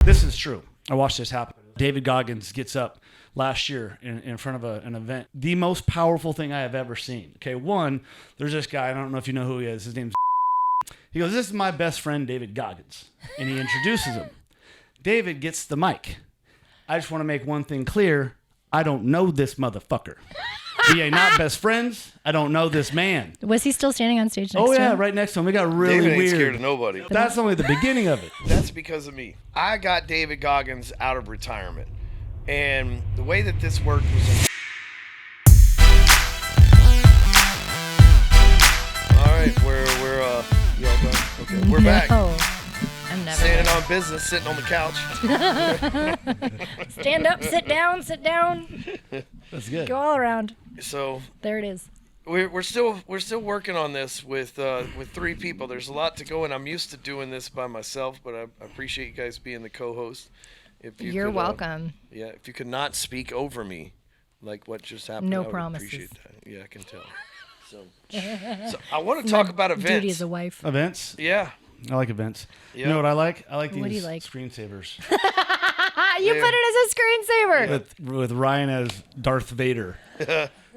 This is true. I watched this happen. David Goggins gets up last year in front of an event. The most powerful thing I have ever seen. Okay, one, there's this guy. I don't know if you know who he is. His name's He goes, "This is my best friend, David Goggins." And he introduces him. David gets the mic. "I just want to make one thing clear. I don't know this motherfucker. We ain't not best friends. I don't know this man." Was he still standing on stage next to him? Oh, yeah, right next to him. It got really David ain't weird. scared of nobody. That's only the beginning of it. That's because of me. I got David Goggins out of retirement. And the way that this worked was... All right, we're y'all done? Okay, we're back. I'm never Standing on business, sitting on the couch. Stand up, sit down. That's good. Go all around. So There it is. we're still working on this with 3 people. There's a lot to go, and I'm used to doing this by myself, but I appreciate you guys being the co-host. If you You're could, welcome. Yeah, if you could not speak over me, like what just happened, No I would promises. appreciate that. Yeah, I can tell. So I want to talk about events. Duty as a wife. Events? Yeah. I like events. Yeah. You know what I like? I like these What do you like? screensavers. You put it as a screensaver. with Ryan as Darth Vader.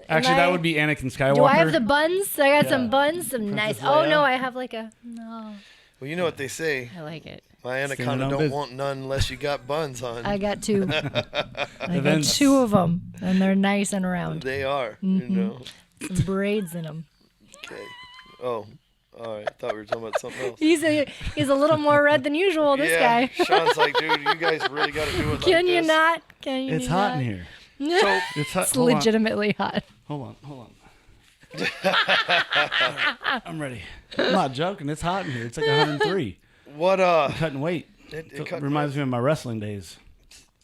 Actually, that would be Anakin Skywalker. Do I have the buns? I got some Yeah. buns, some nice. Princess Oh Leia. no, I have like a no. Well, you know what they say. I like it. My anaconda Standing on don't business. want none unless you got buns on. I got 2. I got Events. 2 of them, and they're nice and round. They are, you know. Some braids in them. Okay. Oh, all right. I thought we were talking about something else. He's a little more red than usual. This yeah, guy. Sean's like, dude, you guys really got to do it like Can you this. not? Can you? It's hot in here. So, It's hot. It's Hold on. legitimately hot. Hold on. I'm ready. I'm not joking. It's hot in here. It's like 103. what, Cutting weight. it cut Reminds me of my wrestling days.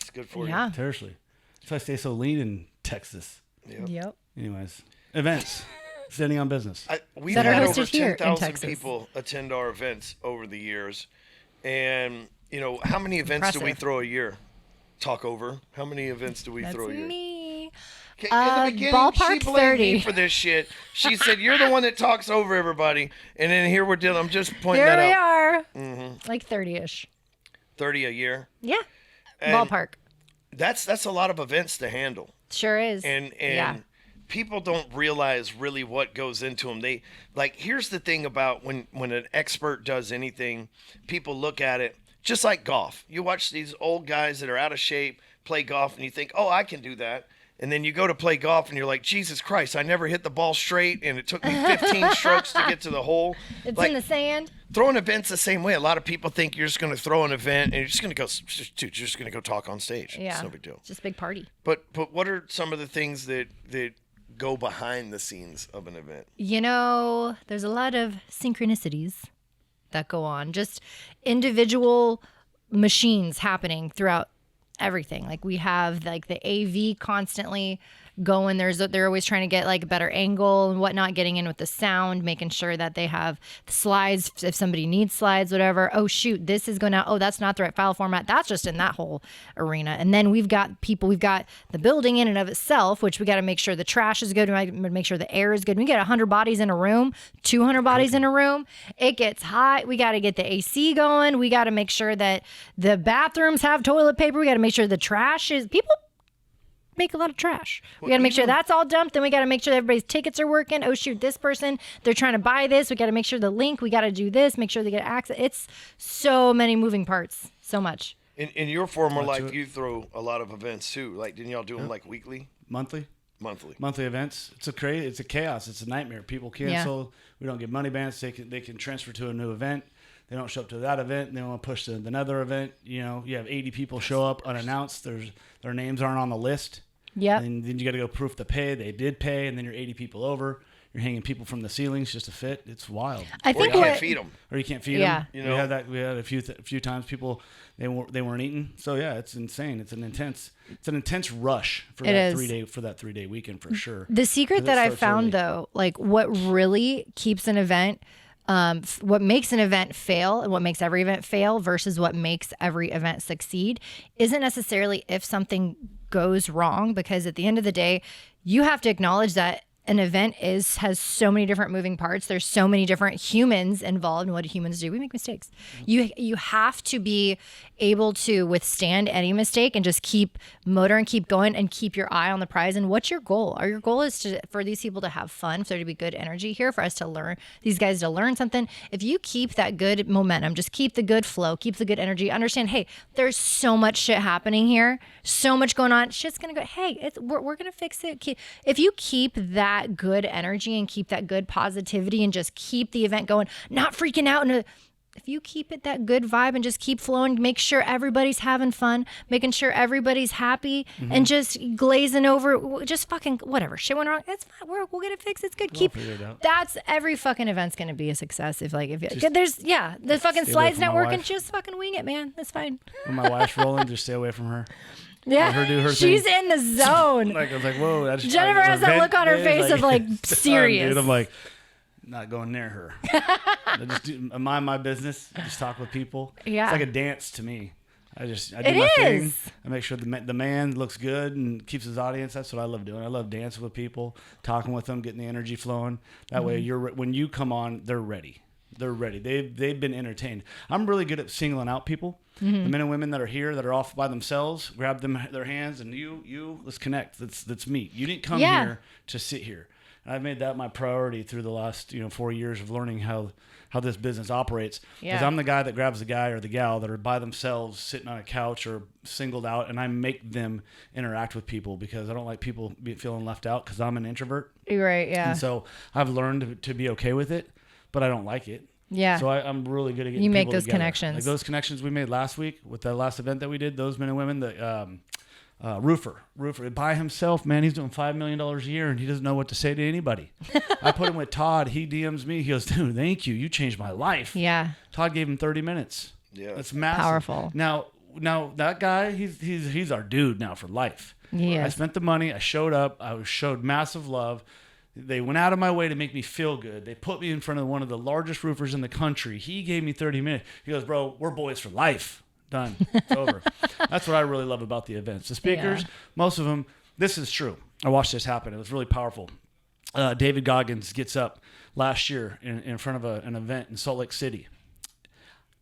It's good for Yeah. Seriously. That's why I stay so lean in Texas. you. Yep. Yep. Anyways, events. Standing on business. We've That are had hosted over here in 10,000 Texas. people attend our events over the years. And, you know, how many events do we Impressive. throw a year? Talk over. How many events do we That's throw a year? me. Okay, in the beginning, ballpark she blamed me 30. for this shit. She said, "You're the one that talks over everybody," and then here we're dealing. I'm just pointing Here that we out. are. Like 30-ish. 30 a year. Yeah. And Ballpark. That's a lot of events to handle, Sure is. and yeah. people don't realize really what goes into them. They like. Here's the thing about when an expert does anything, people look at it just like golf. You watch these old guys that are out of shape play golf, and you think, "Oh, I can do that." And then you go to play golf and you're like, Jesus Christ, I never hit the ball straight and it took me 15 strokes to get to the hole. It's like, in the sand. throwing events the same way. A lot of people think you're just going to throw an event and you're just going to go, dude, you're just going to go talk on stage. Yeah. It's no big deal. It's just a big party. But what are some of the things that go behind the scenes of an event? You know, there's a lot of synchronicities that go on. Just individual machines happening throughout everything. Like we have like the AV constantly going. They're always trying to get like a better angle and whatnot, getting in with the sound, making sure that they have the slides if somebody needs slides, whatever. Oh shoot, this is going out. Oh, that's not the right file format. That's just in that whole arena. And then we've got the building in and of itself, which we got to make sure the trash is good. We got to make sure the air is good. We get 100 bodies in a room, 200 bodies in a room. It gets hot. We got to get the AC going. We got to make sure that the bathrooms have toilet paper. We got to make sure the trash is people make a lot of trash. We got to make sure that's all dumped. Then we got to make sure everybody's tickets are working. Oh shoot, this person, they're trying to buy this. We got to make sure the link, we got to do this, make sure they get access. It's so many moving parts. So much. In your former life, you throw a lot of events too. Like, didn't y'all do them like weekly? Monthly Monthly. events. It's a chaos. It's a nightmare. People cancel. We don't get money bans. They can transfer to a new event. They don't show up to that event. They want to push to another event. You know, you have 80 people show up unannounced. Their names aren't on the list. Yeah. And then you got to go proof to pay. They did pay, and then you're 80 people over. You're hanging people from the ceilings just to fit. It's wild. I Or think you can't feed them. Or you can't feed Yeah. them. You know? We had a few times people they weren't eating. So yeah, it's insane. It's an intense rush for It that is. 3-day weekend for sure. The secret 'Cause it that I starts found early. though, like what really keeps an event, what makes an event fail and what makes every event fail versus what makes every event succeed isn't necessarily if something goes wrong, because at the end of the day, you have to acknowledge that an event has so many different moving parts. There's so many different humans involved, and what do humans do? We make mistakes. You have to be able to withstand any mistake and just keep motoring, keep going, and keep your eye on the prize. And what's your goal? Your goal is for these people to have fun, for there to be good energy here, for us to learn, these guys to learn something. If you keep that good momentum, just keep the good flow, keep the good energy, understand, hey, there's so much shit happening here, so much going on. Shit's gonna go. Hey, we're gonna fix it. If you keep that good energy and keep that good positivity and just keep the event going, not freaking out, and if you keep it that good vibe and just keep flowing, make sure everybody's having fun, making sure everybody's happy, and just glazing over, just fucking whatever shit went wrong. It's fine. We'll get it fixed. It's good. That's every fucking event's gonna be a success. If the fucking slide's not working, just fucking wing it, man. That's fine. When my wife's rolling, just stay away from her. Yeah, let her do her she's thing. In the zone. I was like, whoa. Jennifer has that look on her face of like serious. Dude, I'm like, not going near her. I just mind my business. Just talk with people. Yeah, it's like a dance to me. I do my thing. I make sure the man looks good and keeps his audience. That's what I love doing. I love dancing with people, talking with them, getting the energy flowing. That way, when you come on, they're ready. They're ready. They've been entertained. I'm really good at singling out people. The men and women that are here that are off by themselves, grab their hands and let's connect. Let's meet. You didn't come here to sit here. And I've made that my priority through the last 4 years of learning how this business operates. Because I'm the guy that grabs the guy or the gal that are by themselves sitting on a couch or singled out, and I make them interact with people because I don't like people feeling left out because I'm an introvert. Right, yeah. And so I've learned to be okay with it, but I don't like it. Yeah. So I'm really good at getting you make people those together. connections. Like those connections we made last week with that last event that we did, those men and women, the roofer by himself, man, he's doing $5 million a year and he doesn't know what to say to anybody. I put him with Todd. He DMs me. He goes, dude, thank you. You changed my life. Yeah. Todd gave him 30 minutes. Yeah. That's massive. Powerful. Now that guy, he's our dude now for life. Yeah. I spent the money. I showed up. I showed massive love. They went out of my way to make me feel good. They put me in front of one of the largest roofers in the country. He gave me 30 minutes. He goes, bro, we're boys for life. Done. It's over. That's what I really love about the events. The speakers, most of them, this is true. I watched this happen. It was really powerful. David Goggins gets up last year in front of an event in Salt Lake City.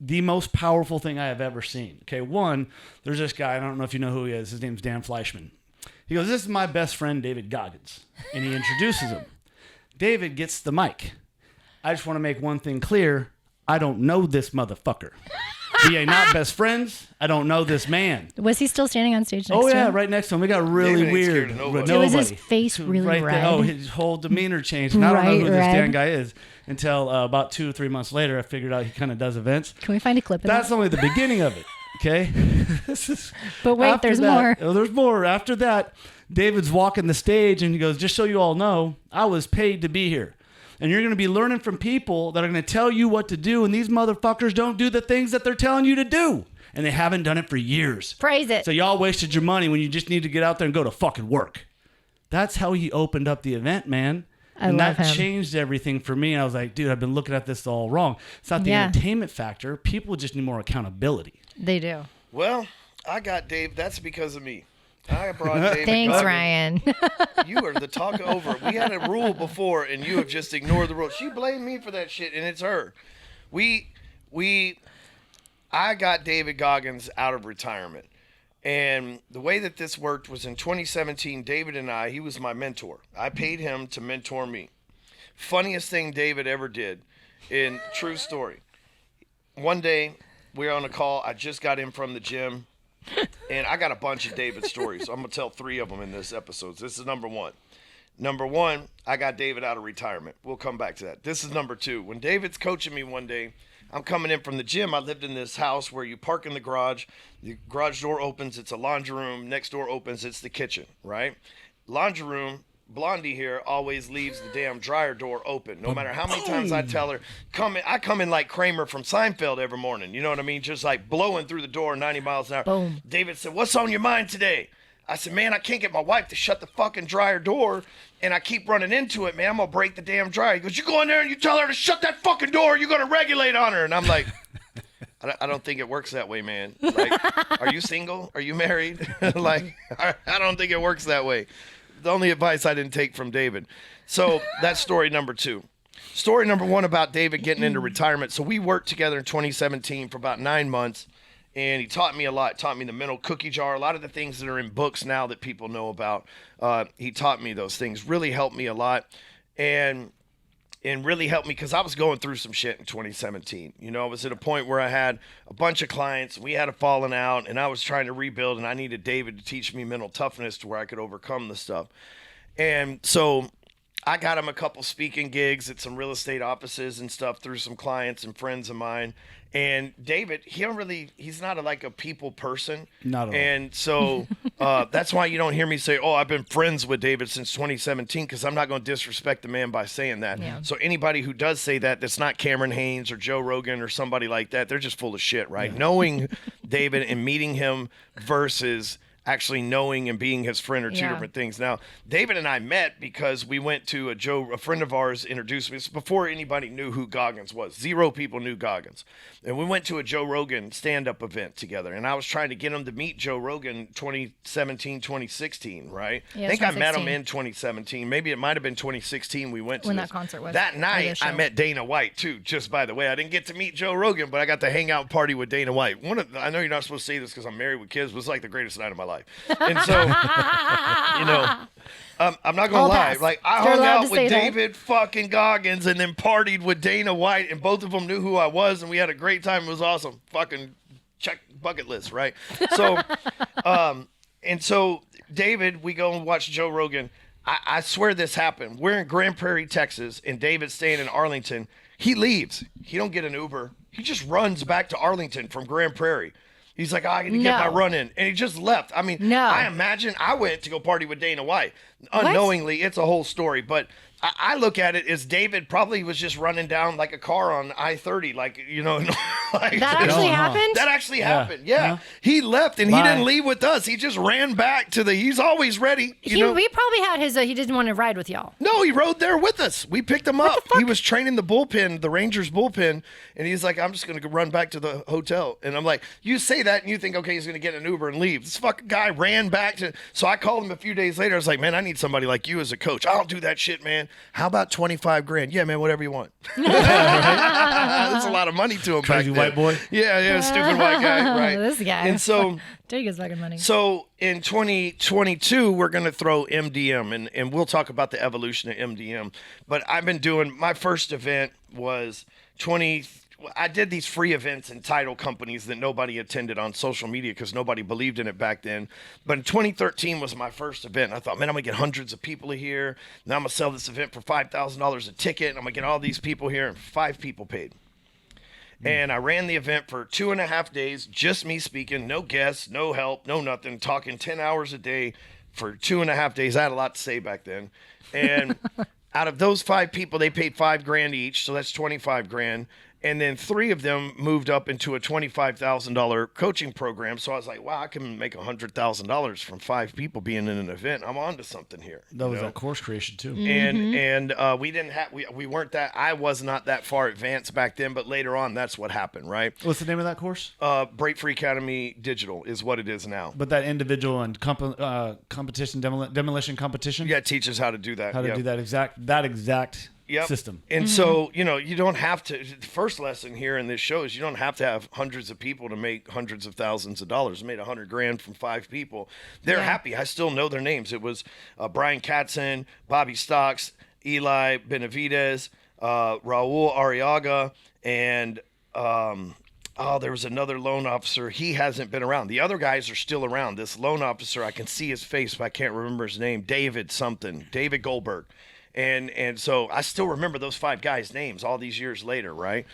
The most powerful thing I have ever seen. Okay, one, there's this guy. I don't know if you know who he is. His name's Dan Fleischman. He goes, this is my best friend, David Goggins. And he introduces him. David gets the mic. I just want to make one thing clear. I don't know this motherfucker. We ain't not best friends. I don't know this man. Was he still standing on stage next to him? Right next to him. We got really David weird. nobody. Was his face really right red? There. Oh, his whole demeanor changed. And I don't know who this red. Dan guy is until about 2 or 3 months later. I figured out he kind of does events. Can we find a clip of That's that? only the beginning of it. Okay. But wait, there's more. Oh, there's more. After that, David's walking the stage and he goes, just so you all know, I was paid to be here. And you're going to be learning from people that are going to tell you what to do. And these motherfuckers don't do the things that they're telling you to do. And they haven't done it for years. Praise it. So y'all wasted your money when you just need to get out there and go to fucking work. That's how he opened up the event, man. And that changed everything for me. And I was like, dude, I've been looking at this all wrong. It's not the entertainment factor. People just need more accountability. They do. Well, I got Dave. That's because of me. I brought David Thanks, Goggins. Ryan. You are the talk over. We had a rule before, and you have just ignored the rule. She blamed me for that shit, and it's her. I got David Goggins out of retirement. And the way that this worked was in 2017, David and he was my mentor. I paid him to mentor me. Funniest thing David ever did, in true story. One day, we were on a call. I just got in from the gym. And I got a bunch of David stories. So I'm going to tell 3 of them in this episode. This is number 1. Number 1, I got David out of retirement. We'll come back to that. This is number 2. When David's coaching me one day, I'm coming in from the gym. I lived in this house where you park in the garage. The garage door opens. It's a laundry room. Next door opens. It's the kitchen, right? Laundry room. Blondie here always leaves the damn dryer door open. No matter how many times I tell her, I come in like Kramer from Seinfeld every morning. You know what I mean? Just like blowing through the door 90 miles an hour. Boom. David said, what's on your mind today? I said, man, I can't get my wife to shut the fucking dryer door, and I keep running into it, man. I'm going to break the damn dryer. He goes, you go in there and you tell her to shut that fucking door, you're going to regulate on her. And I'm like, I don't think it works that way, man. Like, are you single? Are you married? Like, I don't think it works that way. the only advice I didn't take from David. So that's story number 2. Story number 1 about David getting into retirement. So we worked together in 2017 for about 9 months, and he taught me a lot. Taught me the mental cookie jar, a lot of the things that are in books now that people know about. He taught me those things. Really helped me a lot, and really helped me because I was going through some shit in 2017. You know, I was at a point where I had a bunch of clients. We had a falling out, and I was trying to rebuild, and I needed David to teach me mental toughness to where I could overcome the stuff. And so I got him a couple speaking gigs at some real estate offices and stuff through some clients and friends of mine. And David, he's not like a people person. Not at all. And so that's why you don't hear me say, oh, I've been friends with David since 2017, because I'm not going to disrespect the man by saying that. Yeah. So anybody who does say that, that's not Cameron Haynes or Joe Rogan or somebody like that, they're just full of shit, right? Yeah. Knowing David and meeting him versus actually knowing and being his friend are two different things. Now, David and I met because we went to a friend of ours introduced me. This before anybody knew who Goggins was. 0 people knew Goggins. And we went to a Joe Rogan stand-up event together. And I was trying to get him to meet Joe Rogan 2017, 2016, right? Yeah, I think I met him 2016. in 2017. Maybe it might have been 2016 we went to When this. that concert was. That night, I met Dana White, too, just by the way. I didn't get to meet Joe Rogan, but I got to hang out and party with Dana White. I know you're not supposed to say this because I'm married with kids, but it was like the greatest night of my life. And so, you know, I'm not going to lie. Pass. Like, I You're hung allowed out to with say that. David fucking Goggins and then partied with Dana White, and both of them knew who I was, and we had a great time. It was awesome. Fucking check bucket list, right? So, and so, David, we go and watch Joe Rogan. I swear this happened. We're in Grand Prairie, Texas, and David's staying in Arlington. He leaves. He don't get an Uber. He just runs back to Arlington from Grand Prairie. He's like, I got to get my run in. And he just left. I mean, I imagine I went to go party with Dana White. Unknowingly, it's a whole story. But I look at it as David probably was just running down like a car on I-30. Like, you know. Like, That actually happened? That actually happened. Yeah. He left and he didn't leave with us. He just ran back to he's always ready. We probably had he didn't want to ride with y'all. No, he rode there with us. We picked him up. He was training the bullpen, the Rangers bullpen, and he's like, I'm just going to run back to the hotel. And I'm like, you say that and you think, okay, he's going to get an Uber and leave. This fucking guy ran back to. So I called him a few days later. I was like, man, I need somebody like you as a coach. I don't do that shit, man. How about $25,000? Yeah, man, whatever you want. That's a lot of money to him. Crazy back then. white boy. Yeah, stupid white guy, right? This guy. And so take his fucking money. So in 2022, we're going to throw MDM, and we'll talk about the evolution of MDM. But I've been doing, my first event was I did these free events in title companies that nobody attended on social media because nobody believed in it back then. But in 2013 was my first event. I thought, man, I'm going to get hundreds of people here. Now I'm going to sell this event for $5,000 a ticket, and I'm going to get all these people here, and 5 people paid. And I ran the event for 2.5 days, just me speaking, no guests, no help, no nothing, talking 10 hours a day for 2.5 days. I had a lot to say back then. And out of those 5 people, they paid $5,000 each, so that's $25,000. And then 3 of them moved up into a $25,000 coaching program. So I was like, wow, I can make $100,000 from 5 people being in an event. I'm on to something here. That was that course creation too. And we didn't have, we weren't that, I was not that far advanced back then, but later on, that's what happened, right? What's the name of that course? Break Free Academy Digital is what it is now. But that individual and competition, demolition competition? Yeah, it teaches how to do that. How to do that exact system. And so, you know, you don't have to, the first lesson here in this show is you don't have to have hundreds of people to make hundreds of thousands of dollars. I made $100,000 from 5 people. They're happy. I still know their names. It was Brian Katzen, Bobby Stocks, Eli Benavides, Raul Arriaga, and there was another loan officer. He hasn't been around. The other guys are still around. This loan officer, I can see his face, but I can't remember his name. David Goldberg. And so I still remember those 5 guys' names all these years later, right?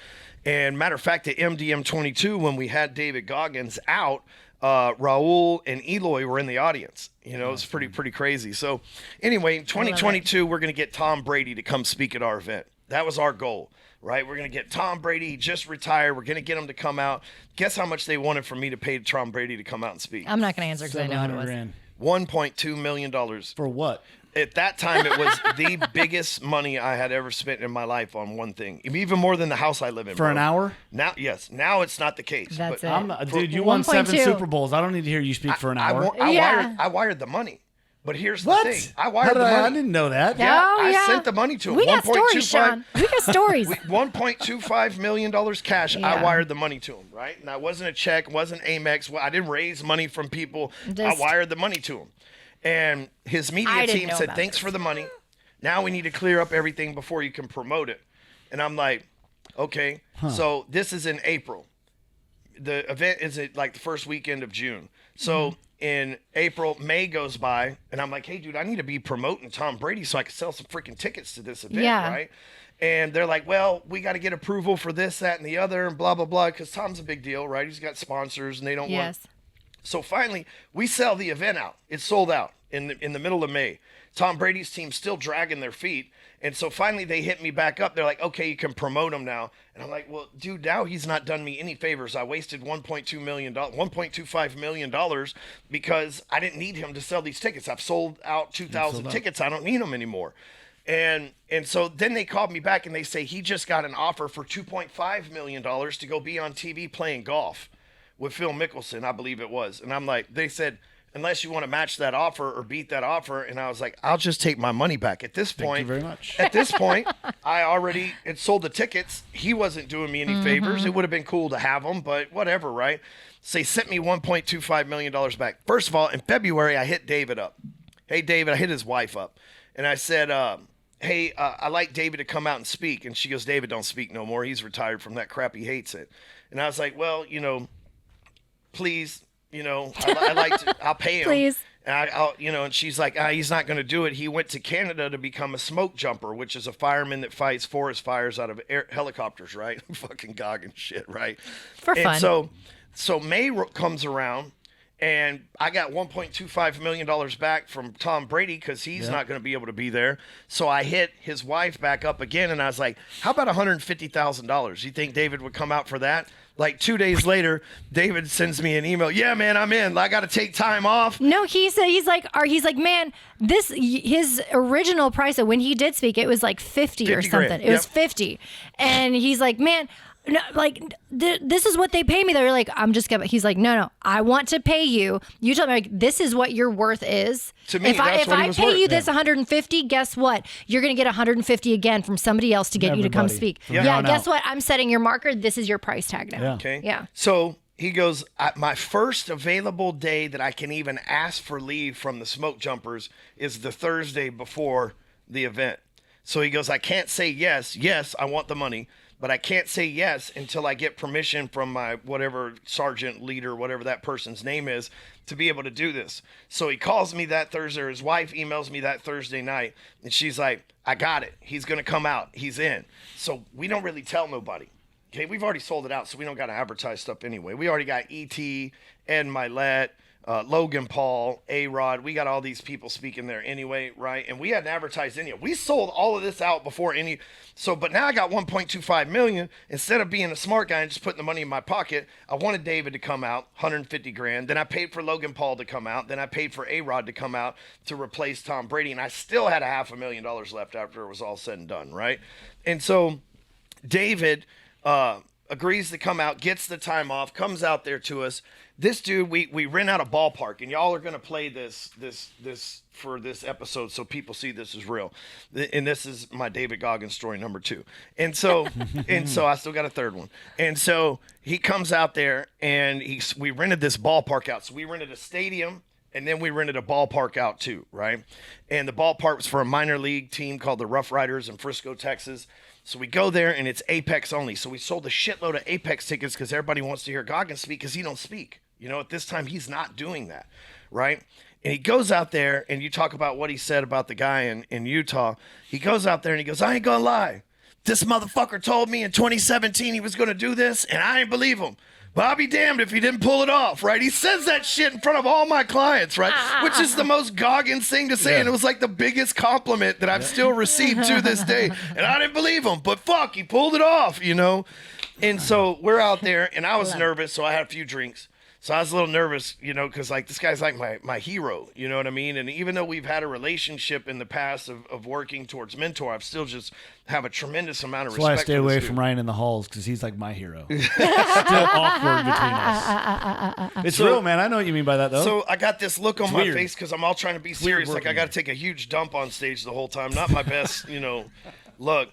And matter of fact, at MDM 22, when we had David Goggins out, Raul and Eloy were in the audience. You know, it's pretty crazy. So anyway, in 2022, we're going to get Tom Brady to come speak at our event. That was our goal, right? We're going to get Tom Brady. He just retired. We're going to get him to come out. Guess how much they wanted for me to pay Tom Brady to come out and speak? I'm not going to answer because I know what it was. $700,000. $1.2 million. For what? At that time, it was the biggest money I had ever spent in my life on one thing. Even more than the house I live in. For an hour? Now, yes. Now it's not the case. That's but it. Dude, you won 7 Super Bowls. I don't need to hear you speak for an hour. I wired the money. But here's What? the thing. I wired the I money. didn't know that. Yeah, Oh, I sent the money to him. We got stories, Sean. We got stories. $1.25 million cash. Yeah. I wired the money to him, right? And I wasn't a check, wasn't Amex. I didn't raise money from people. I wired the money to him. And his media team said, thanks for the money. Now we need to clear up everything before you can promote it. And I'm like, okay. So this is in April. The event is at like the first weekend of June. So in April, May goes by, and I'm like, hey, dude, I need to be promoting Tom Brady so I can sell some freaking tickets to this event, right? And they're like, well, we got to get approval for this, that, and the other, and blah, blah, blah, because Tom's a big deal, right? He's got sponsors, and they don't want. So finally, we sell the event out. It's sold out in the middle of May. Tom Brady's team's still dragging their feet. And so finally they hit me back up. They're like, okay, you can promote him now. And I'm like, well, dude, now he's not done me any favors. I wasted $1.25 million because I didn't need him to sell these tickets. I've sold out 2,000 tickets. I don't need them anymore. And so then they called me back and they say he just got an offer for $2.5 million to go be on TV playing golf with Phil Mickelson, I believe it was. And I'm like, they said, unless you want to match that offer or beat that offer. And I was like, I'll just take my money back. At this point, Thank you very much. At this point, I already had sold the tickets. He wasn't doing me any favors. It would have been cool to have them, but whatever, right? So they sent me $1.25 million back. First of all, in February, I hit David up. Hey, David, I hit his wife up. And I said, hey, I like David to come out and speak. And she goes, David don't speak no more. He's retired from that crap. He hates it. And I was like, well, please, I like to, I'll pay him. Please. And I'll, and she's like, he's not going to do it. He went to Canada to become a smoke jumper, which is a fireman that fights forest fires out of helicopters, right? Fucking Goggins shit, right? For fun. And so May comes around, and I got $1.25 million back from Tom Brady because he's not going to be able to be there. So I hit his wife back up again, and I was like, how about $150,000? You think David would come out for that? Like 2 days later, David sends me an email. Yeah, man, I'm in. I got to take time off. No, he's like, man, his original price when he did speak, it was like 50 or something. Grand. It was 50, and he's like, man. No, like this is what they pay me. They're like, I'm just gonna. He's like, no, I want to pay you. You tell me, like, this is what your worth is. To me, if that's what he I was pay worth. you this 150, guess what? You're gonna get 150 again from somebody else to get you to come speak. Yeah, guess what? I'm setting your marker. This is your price tag now. Yeah. Okay. Yeah. So he goes, my first available day that I can even ask for leave from the smoke jumpers is the Thursday before the event. So he goes, I can't say yes. Yes, I want the money. But I can't say yes until I get permission from my whatever sergeant leader, whatever that person's name is, to be able to do this. So he calls me that Thursday, or his wife emails me that Thursday night, and she's like, I got it. He's going to come out. He's in. So we don't really tell nobody. Okay, we've already sold it out, so we don't got to advertise stuff anyway. We already got E.T., Ed Milet, Logan Paul, A-Rod. We got all these people speaking there anyway, right? And we hadn't advertised any. We sold all of this out before any. So, but now I got $1.25 million. Instead of being a smart guy and just putting the money in my pocket, I wanted David to come out, $150,000. Then I paid for Logan Paul to come out. Then I paid for A-Rod to come out to replace Tom Brady. And I still had $500,000 left after it was all said and done, right? And so David agrees to come out, gets the time off, comes out there to us. This dude, we rent out a ballpark, and y'all are gonna play this for this episode, so people see this is real. And this is my David Goggins story number 2. And so I still got a third one. And so he comes out there, and we rented this ballpark out. So we rented a stadium, and then we rented a ballpark out too, right? And the ballpark was for a minor league team called the Rough Riders in Frisco, Texas. So we go there, and it's Apex only. So we sold a shitload of Apex tickets because everybody wants to hear Goggins speak because he don't speak. At this time, he's not doing that, right? And he goes out there, and you talk about what he said about the guy in Utah. He goes out there, and he goes, I ain't going to lie. This motherfucker told me in 2017 he was going to do this, and I ain't believe him. But I'll be damned if he didn't pull it off, right? He says that shit in front of all my clients, right? Which is the most Goggins thing to say, and it was like the biggest compliment that I've still received to this day. And I didn't believe him, but fuck, he pulled it off, And so we're out there, and I was nervous, so I had a few drinks. So I was a little nervous, you know, because like this guy's like my hero, you know what I mean? And even though we've had a relationship in the past of working towards mentor, I've still just have a tremendous amount of That's why I respect. stay for this away dude. from Ryan in the halls because he's like my hero. Still awkward between us. It's real, man. I know what you mean by that, though. So I got this look on my weird. face because I'm all trying to be serious. Like I working. got to take a huge dump on stage the whole time. Not my best, you know, look.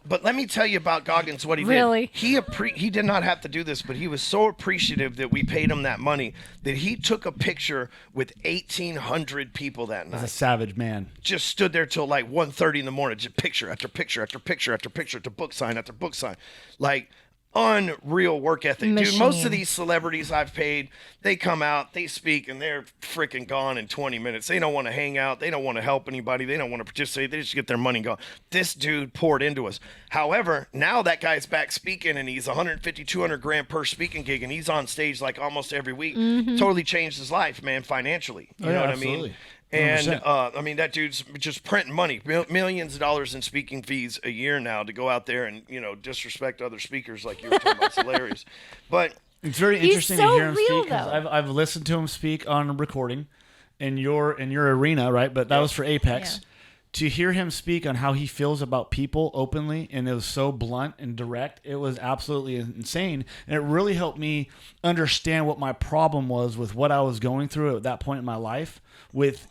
But let me tell you about Goggins, what he Really? did. He did not have to do this, but he was so appreciative that we paid him that money that he took a picture with 1,800 people that He's a night. savage man. Just stood there till like 1:30 in the morning, just picture after picture after picture after picture after book sign after book sign. Like unreal work ethic. Dude, most Machine. of these celebrities I've paid, they come out, they speak, and they're freaking gone in 20 minutes. They don't want to hang out. They don't want to help anybody. They don't want to participate. They just get their money gone. This dude poured into us. However, now that guy's back speaking, and he's 150, 200 grand per speaking gig, and he's on stage like almost every week. Totally changed his life, man, financially. You know what I mean? absolutely. And 100%. I mean, that dude's just printing money, millions of dollars in speaking fees a year now to go out there and, you know, disrespect other speakers like you were talking about. It's hilarious. But It's very He's interesting so to hear him real, speak. 'Cause though. I've listened to him speak on a recording in your arena, right? But that was for Apex. Yeah. To hear him speak on how he feels about people openly, and it was so blunt and direct, it was absolutely insane. And it really helped me understand what my problem was with what I was going through at that point in my life with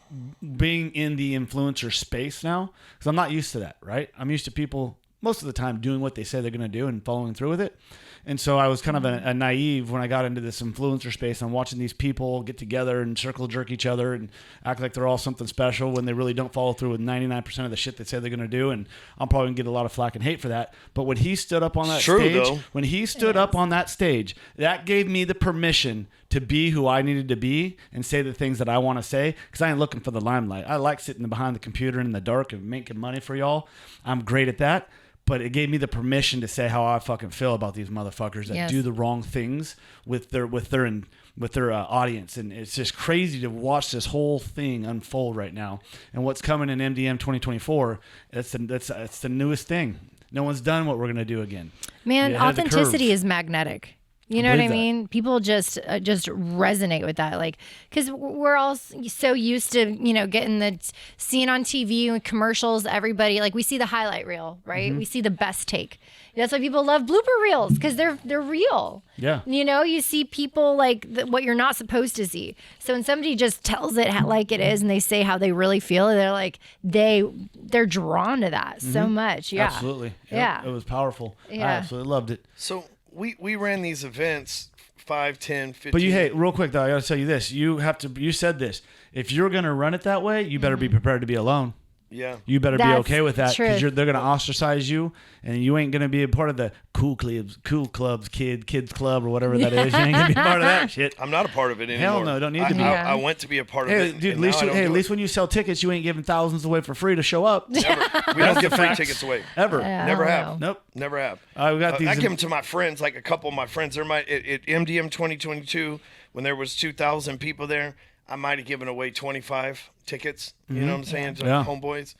being in the influencer space now. Because I'm not used to that, right? I'm used to people most of the time doing what they say they're going to do and following through with it. And so I was kind of a naive when I got into this influencer space. I'm watching these people get together and circle jerk each other and act like they're all something special when they really don't follow through with 99% of the shit they say they're going to do. And I'm probably going to get a lot of flack and hate for that. But when he stood up on that True, stage, though. when he stood up on that stage, that gave me the permission to be who I needed to be and say the things that I want to say, because I ain't looking for the limelight. I like sitting behind the computer in the dark and making money for y'all. I'm great at that. But it gave me the permission to say how I fucking feel about these motherfuckers that Yes. do the wrong things with their audience, and it's just crazy to watch this whole thing unfold right now. And what's coming in MDM 2024? That's the newest thing. No one's done what we're gonna do again. Man, Get ahead of the authenticity curve. is magnetic. You know what I believe that. mean? People just resonate with that, like, because we're all so used to, you know, getting the seeing on TV and commercials. Everybody, like, we see the highlight reel, right? Mm-hmm. We see the best take. That's why people love blooper reels, because they're real. Yeah. You know, you see people like what you're not supposed to see. So when somebody just tells it like it is, and they say how they really feel, they're like they're drawn to that so much. Yeah, Absolutely. Yep. Yeah. It was powerful. I Yeah. absolutely loved it. so we ran these events 5, 10, 15. But hey, real quick though, I got to tell you this: you said this. If you're gonna run it that way, you better be prepared to be alone. Yeah. You better be That's okay with that, true. because they're gonna ostracize you, and you ain't gonna be a part of the cool clubs, kids club, or whatever that is. You ain't gonna be a part of that shit. I'm not a part of it anymore. Hell no, don't need to be. I went to be a part of Hey, it. dude, and at least now I don't do it. when you sell tickets, you ain't giving thousands away for free to show up. Never. We don't give free Facts. tickets away. Ever. Yeah, Never I don't have. know. Nope. Never have. We got these. I give them to my friends, like a couple of my friends. They're at MDM 2022, when there was 2,000 people there, I might have given away 25 tickets. You know what I'm saying? To Yeah. homeboys.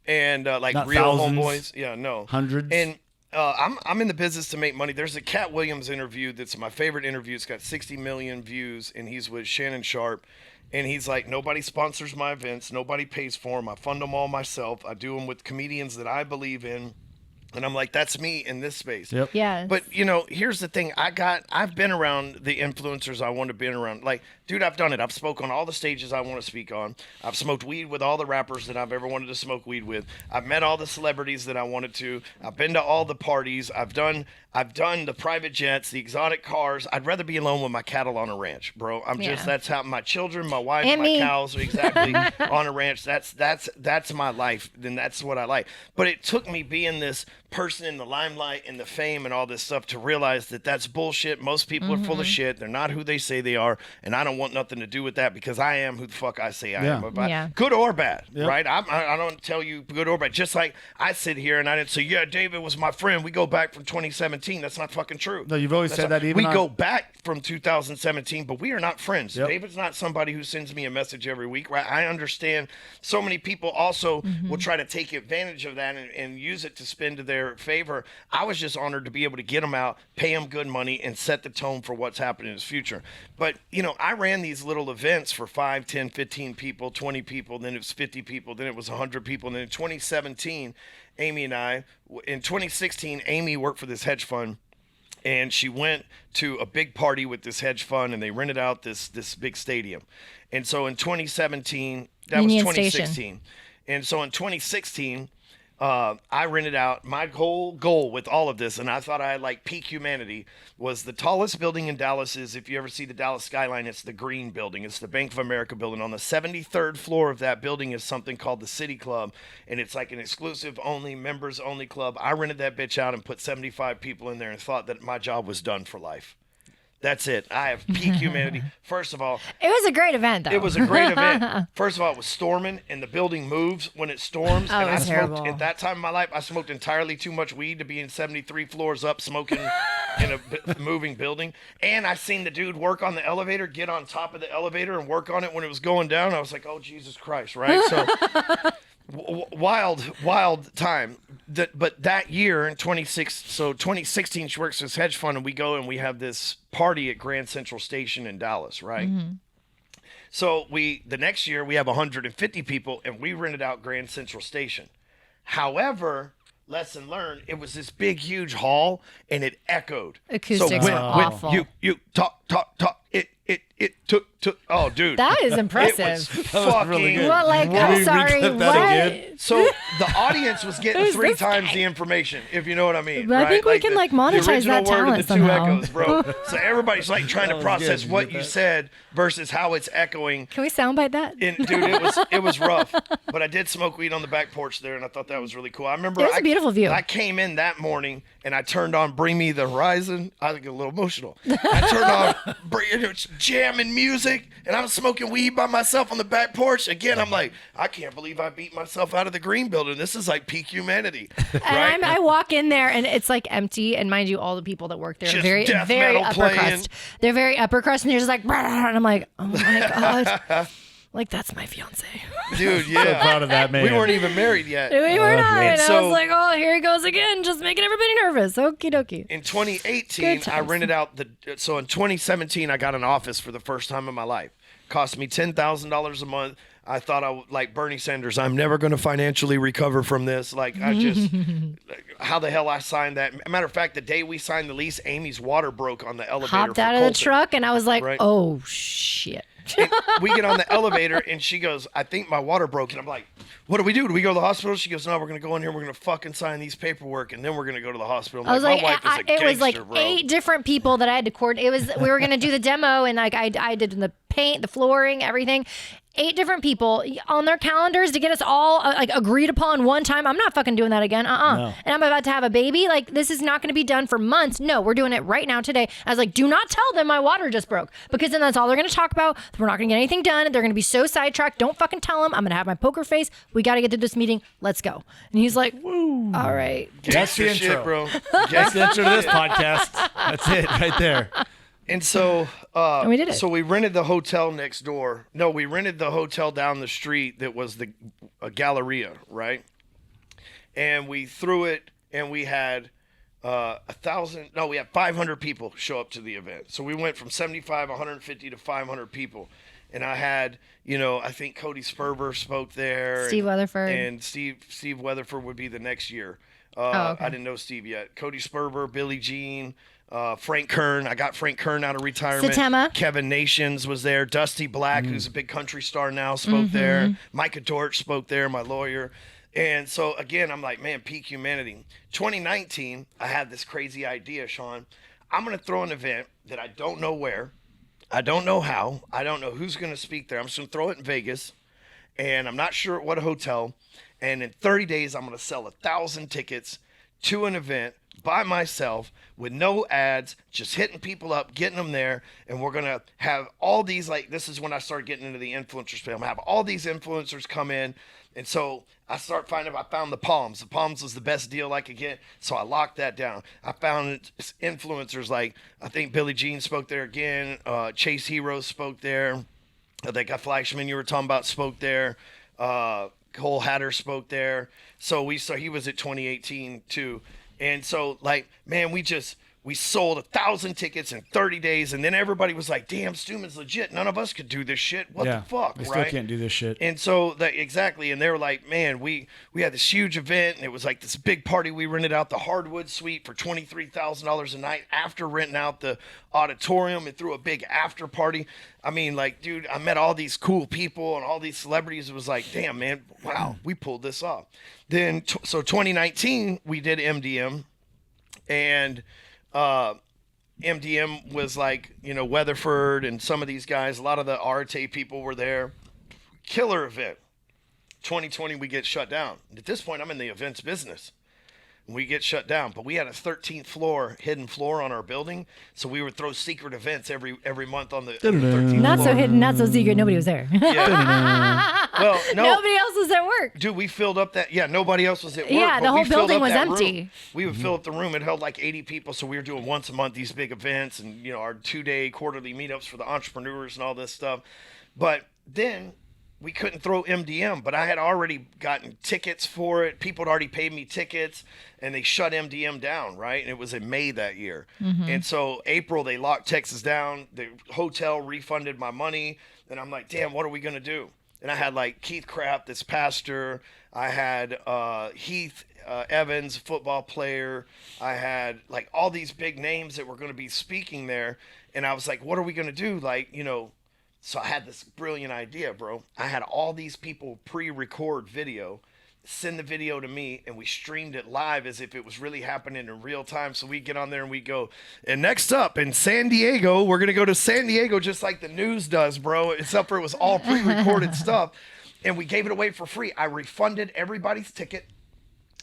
And like Not real thousands. homeboys. Yeah, no. Hundreds. And I'm in the business to make money. There's a Cat Williams interview that's my favorite interview. It's got 60 million views, and he's with Shannon Sharp. And he's like, nobody sponsors my events. Nobody pays for them. I fund them all myself. I do them with comedians that I believe in. And I'm like, that's me in this space. Yep. Yeah. But, you know, here's the thing. I've been around the influencers I want to be around. Like, dude, I've done it. I've spoke on all the stages I want to speak on. I've smoked weed with all the rappers that I've ever wanted to smoke weed with. I've met all the celebrities that I wanted to. I've been to all the parties. I've done the private jets, the exotic cars. I'd rather be alone with my cattle on a ranch, bro. Yeah. That's how my children, my wife, And my me. cows are exactly on a ranch. That's my life. Then that's what I like. But it took me being this person in the limelight and the fame and all this stuff to realize that that's bullshit. Most people are full of shit. They're not who they say they are, and I don't want nothing to do with that, because I am who the fuck I say I Yeah. am. Yeah. Good or bad, Yep. right? I don't tell you good or bad. Just like I sit here and I didn't say, yeah, David was my friend. We go back from 2017. 2017. That's not fucking true. No, you've always said that even we on- go back from 2017, but we are not friends. Yep. David's not somebody who sends me a message every week, right? I understand so many people also will try to take advantage of that and use it to spin to their favor. I was just honored to be able to get him out, pay him good money, and set the tone for what's happening in his future. But, you know, I ran these little events for 5, 10, 15 people, 20 people, then it was 50 people, then it was 100 people. And then in 2017, Amy and I, in 2016, Amy worked for this hedge fund. And she went to a big party with this hedge fund, and they rented out this big stadium. And so in 2017, that Union was 2016. Station. And so in 2016, I rented out. My whole goal with all of this, and I thought I had like peak humanity, was the tallest building in Dallas is, if you ever see the Dallas skyline, it's the Green Building. It's the Bank of America building. On the 73rd floor of that building is something called the City Club, and it's like an exclusive only, members only club. I rented that bitch out and put 75 people in there and thought that my job was done for life. That's it. I have peak humanity. First of all, It was a great event, though. it was a great event. First of all, it was storming, and the building moves when it storms. Oh, and it was I smoked terrible. at that time in my life. I smoked entirely too much weed to be in 73 floors up smoking in a moving building. And I seen the dude work on the elevator, get on top of the elevator, and work on it when it was going down. I was like, "Oh Jesus Christ!" Right? So wild time. But that year in 2016, she works this hedge fund, and we go and we have this party at Grand Central Station in Dallas, right? So the next year we have 150 people, and we rented out Grand Central Station. However, lesson learned, it was this big, huge hall, and it echoed. Acoustics so were awful. You talk. It took. Oh, dude. That is It impressive. was was fucking. really good. Well, like, Will I'm we sorry, reclip that what? again? So the audience was getting Who's 3 this times guy? the information, if you know what I mean. But I right? think we can, the- like, the monetize original that word and talent the somehow. two echoes, bro. So everybody's like trying to was process good. what You you get that? said versus how it's echoing. Can we soundbite that? And dude, it was rough. But I did smoke weed on the back porch there, and I thought that was really cool. I remember It was a beautiful view. I came in that morning and I turned on "Bring Me the Horizon." I get a little emotional. I turned on it's jamming music, and I'm smoking weed by myself on the back porch. Again, I'm like, I can't believe I beat myself out of the Green Building. This is like peak humanity, right? And I walk in there and it's like empty. And mind you, all the people that work there are Just very death very metal upper playing. crust. They're very upper crust, and they're just like, "Brr," and I'm like, oh my god, like that's my fiance. Dude, So yeah. proud of that man. We weren't even married yet. We were not. And And I so- was like, oh, here he goes again, just making everybody nervous. Okie dokie. In 2018, Good I times. rented out so in 2017, I got an office for the first time in my life. Cost me $10,000 a month. I thought I would, like Bernie Sanders, I'm never going to financially recover from this. Like, I just, how the hell I signed that? Matter of fact, the day we signed the lease, Amy's water broke on the elevator. Hopped for out of the Colton. truck, and I was like, Right. oh shit. And we get on the elevator, and she goes, I think my water broke. And I'm like, what do we do? Do we go to the hospital? She goes, no, we're going to go in here. We're going to fucking sign these paperwork, and then we're going to go to the hospital. I'm I was like, my wife is a it was like gangster, bro. 8 different people that I had to coordinate. It was we were gonna do the demo, and like I did the paint, the flooring, everything. 8 different people on their calendars to get us all like agreed upon one time. I'm not fucking doing that again. No. And I'm about to have a baby. Like, this is not going to be done for months. No, we're doing it right now today. I was like, do not tell them my water just broke, because then that's all they're going to talk about. We're not going to get anything done. They're going to be so sidetracked. Don't fucking tell them. I'm going to have my poker face. We got to get through this meeting. Let's go. And he's like, woo. All right. That's the Gangster shit, intro. bro. That's the intro to this podcast. That's it right there. And so, And we did it. So we rented the hotel next door. No, we rented the hotel down the street that was a Galleria, right? And we threw it, and we had 500 people show up to the event. So we went from 75, 150 to 500 people. And I had, I think Cody Sperber spoke there. Steve Weatherford. And Steve Weatherford would be the next year. Okay. I didn't know Steve yet. Cody Sperber, Billie Jean, Frank Kern. I got Frank Kern out of retirement. Satema. Kevin Nations was there. Dusty Black, who's a big country star now, spoke there. Micah Dortch spoke there, my lawyer. And so, again, I'm like, man, peak humanity. 2019, I had this crazy idea, Sean. I'm going to throw an event that I don't know where. I don't know how. I don't know who's going to speak there. I'm just going to throw it in Vegas. And I'm not sure at what hotel. And in 30 days, I'm going to sell 1,000 tickets to an event by myself with no ads, just hitting people up, getting them there. And we're going to have all these, like, this is when I started getting into the influencer space. I'm going to have all these influencers come in. And so I found the Palms. The Palms was the best deal I could get. So I locked that down. I found influencers like, I think Billie Jean spoke there again. Chase Hero spoke there. I think Fleischman, you were talking about, spoke there. Cole Hatter spoke there. So he was at 2018 too. And so, like, man, we sold 1,000 tickets in 30 days. And then everybody was like, damn, Stewman's legit. None of us could do this shit. What the fuck, we right? still can't do this shit. And so, exactly. And they were like, man, we had this huge event. And it was like this big party. We rented out the Hardwood Suite for $23,000 a night after renting out the auditorium and threw a big after party. I mean, like, dude, I met all these cool people and all these celebrities. It was like, damn, man, wow, we pulled this off. Then, so 2019, we did MDM. And MDM was like, Weatherford and some of these guys, a lot of the Arte people were there. Killer event. 2020, we get shut down. At this point, I'm in the events business. We get shut down, but we had a 13th floor, hidden floor on our building, so we would throw secret events every month on the 13th Not floor. so hidden, not so secret. Nobody was there. Yeah. Well, no. Nobody else was at work. Dude, we filled up that. Yeah, nobody else was at work. Yeah, the but we whole filled building up was that empty. room. We would fill up the room. It held like 80 people, so we were doing once a month these big events and, our 2-day quarterly meetups for the entrepreneurs and all this stuff. But then we couldn't throw MDM, but I had already gotten tickets for it. People had already paid me tickets, and they shut MDM down, right? And it was in May that year. And so April, they locked Texas down. The hotel refunded my money, and I'm like, damn, what are we going to do? And I had like Keith Kraft, this pastor. I had Heath Evans, football player. I had like all these big names that were going to be speaking there. And I was like, what are we going to do? Like, so I had this brilliant idea, bro. I had all these people pre-record video, send the video to me, and we streamed it live as if it was really happening in real time. So we get on there and we go, and next up in San Diego, we're going to go to San Diego just like the news does, bro. Except for it was all pre-recorded stuff. And we gave it away for free. I refunded everybody's ticket.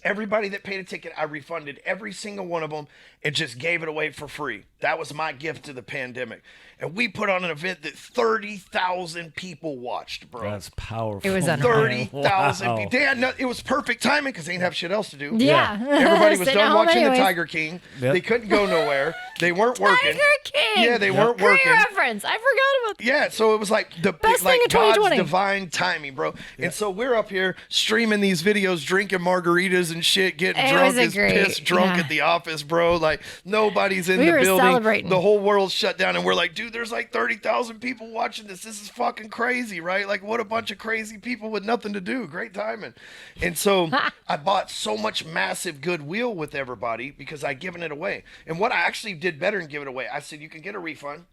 Everybody that paid a ticket, I refunded every single one of them and just gave it away for free. That was my gift to the pandemic. And we put on an event that 30,000 people watched, bro. That's powerful. It was unreal. 30,000 Wow. people. It was perfect timing because they didn't have shit else to do. Yeah. Everybody was Sitting at done home watching anyways. The Tiger King. Yep. They couldn't go nowhere. They weren't working. Tiger King. Yeah, they weren't Great working. reference. I forgot about that. Yeah, so it was like Best thing of God's 2020. divine timing, bro. And so we're up here streaming these videos, drinking margaritas and shit, getting It drunk was a as great- piss drunk yeah. at the office, bro. Like nobody's in We the were building. celebrating. The whole world's shut down, and we're like, dude, there's like 30,000 people watching this. This is fucking crazy, right? Like, what a bunch of crazy people with nothing to do. Great timing. And so I bought so much massive goodwill with everybody because I'd given it away. And what I actually did better than give it away, I said, you can get a refund,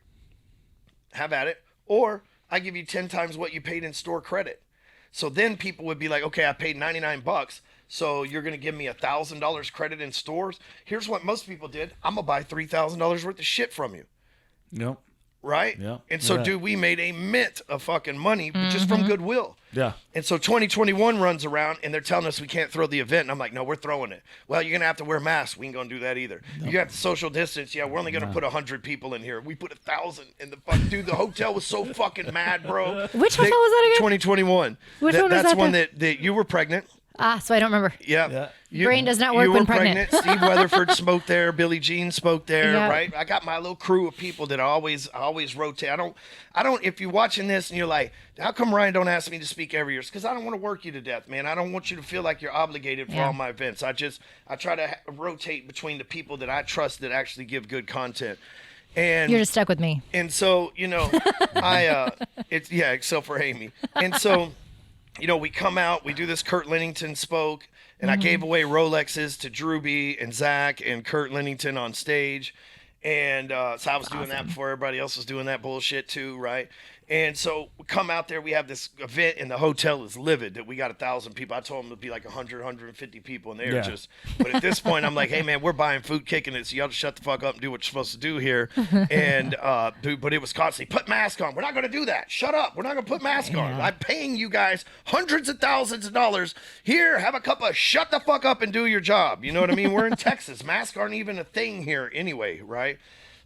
have at it, or I give you 10 times what you paid in store credit. So then people would be like, okay, I paid $99. So you're going to give me $1,000 credit in stores. Here's what most people did. I'm going to buy $3,000 worth of shit from you. Nope. Right? Yeah. And so, Yeah. dude, we made a mint of fucking money just from goodwill. Yeah. And so 2021 runs around and they're telling us we can't throw the event. And I'm like, no, we're throwing it. Well, you're going to have to wear masks. We ain't going to do that either. You have to social distance. Yeah, we're only going to put 100 people in here. We put 1,000 in the fuck. Dude, the hotel was so fucking mad, bro. Which hotel was that again? 2021. Which one was That's that one then? that you were pregnant. So I don't remember. Yeah. Brain does not work you when were pregnant. Steve Weatherford spoke there. Billie Jean spoke there, Yeah. right? I got my little crew of people that I always rotate. I don't. If you're watching this and you're like, how come Ryan don't ask me to speak every year? Because I don't want to work you to death, man. I don't want you to feel like you're obligated for Yeah. all my events. I try to rotate between the people that I trust that actually give good content. And You're just stuck with me. and so, except for Amy. And so, we come out, we do this Kurt Lennington spoke, and I gave away Rolexes to Drewby and Zach and Kurt Lennington on stage. And so I was doing that before everybody else was doing that bullshit too, right? And so we come out there, we have this event, and the hotel is livid that we got 1,000 people. I told them it'd be like 100, 150 people, and they were just. But at this point, I'm like, hey man, we're buying food, kicking it, so y'all just shut the fuck up and do what you're supposed to do here. And but it was constantly put mask on. We're not gonna do that. Shut up. We're not gonna put mask on. I'm paying you guys hundreds of thousands of dollars. Here, have a cup of shut the fuck up and do your job. You know what I mean? We're in Texas. Masks aren't even a thing here anyway, right?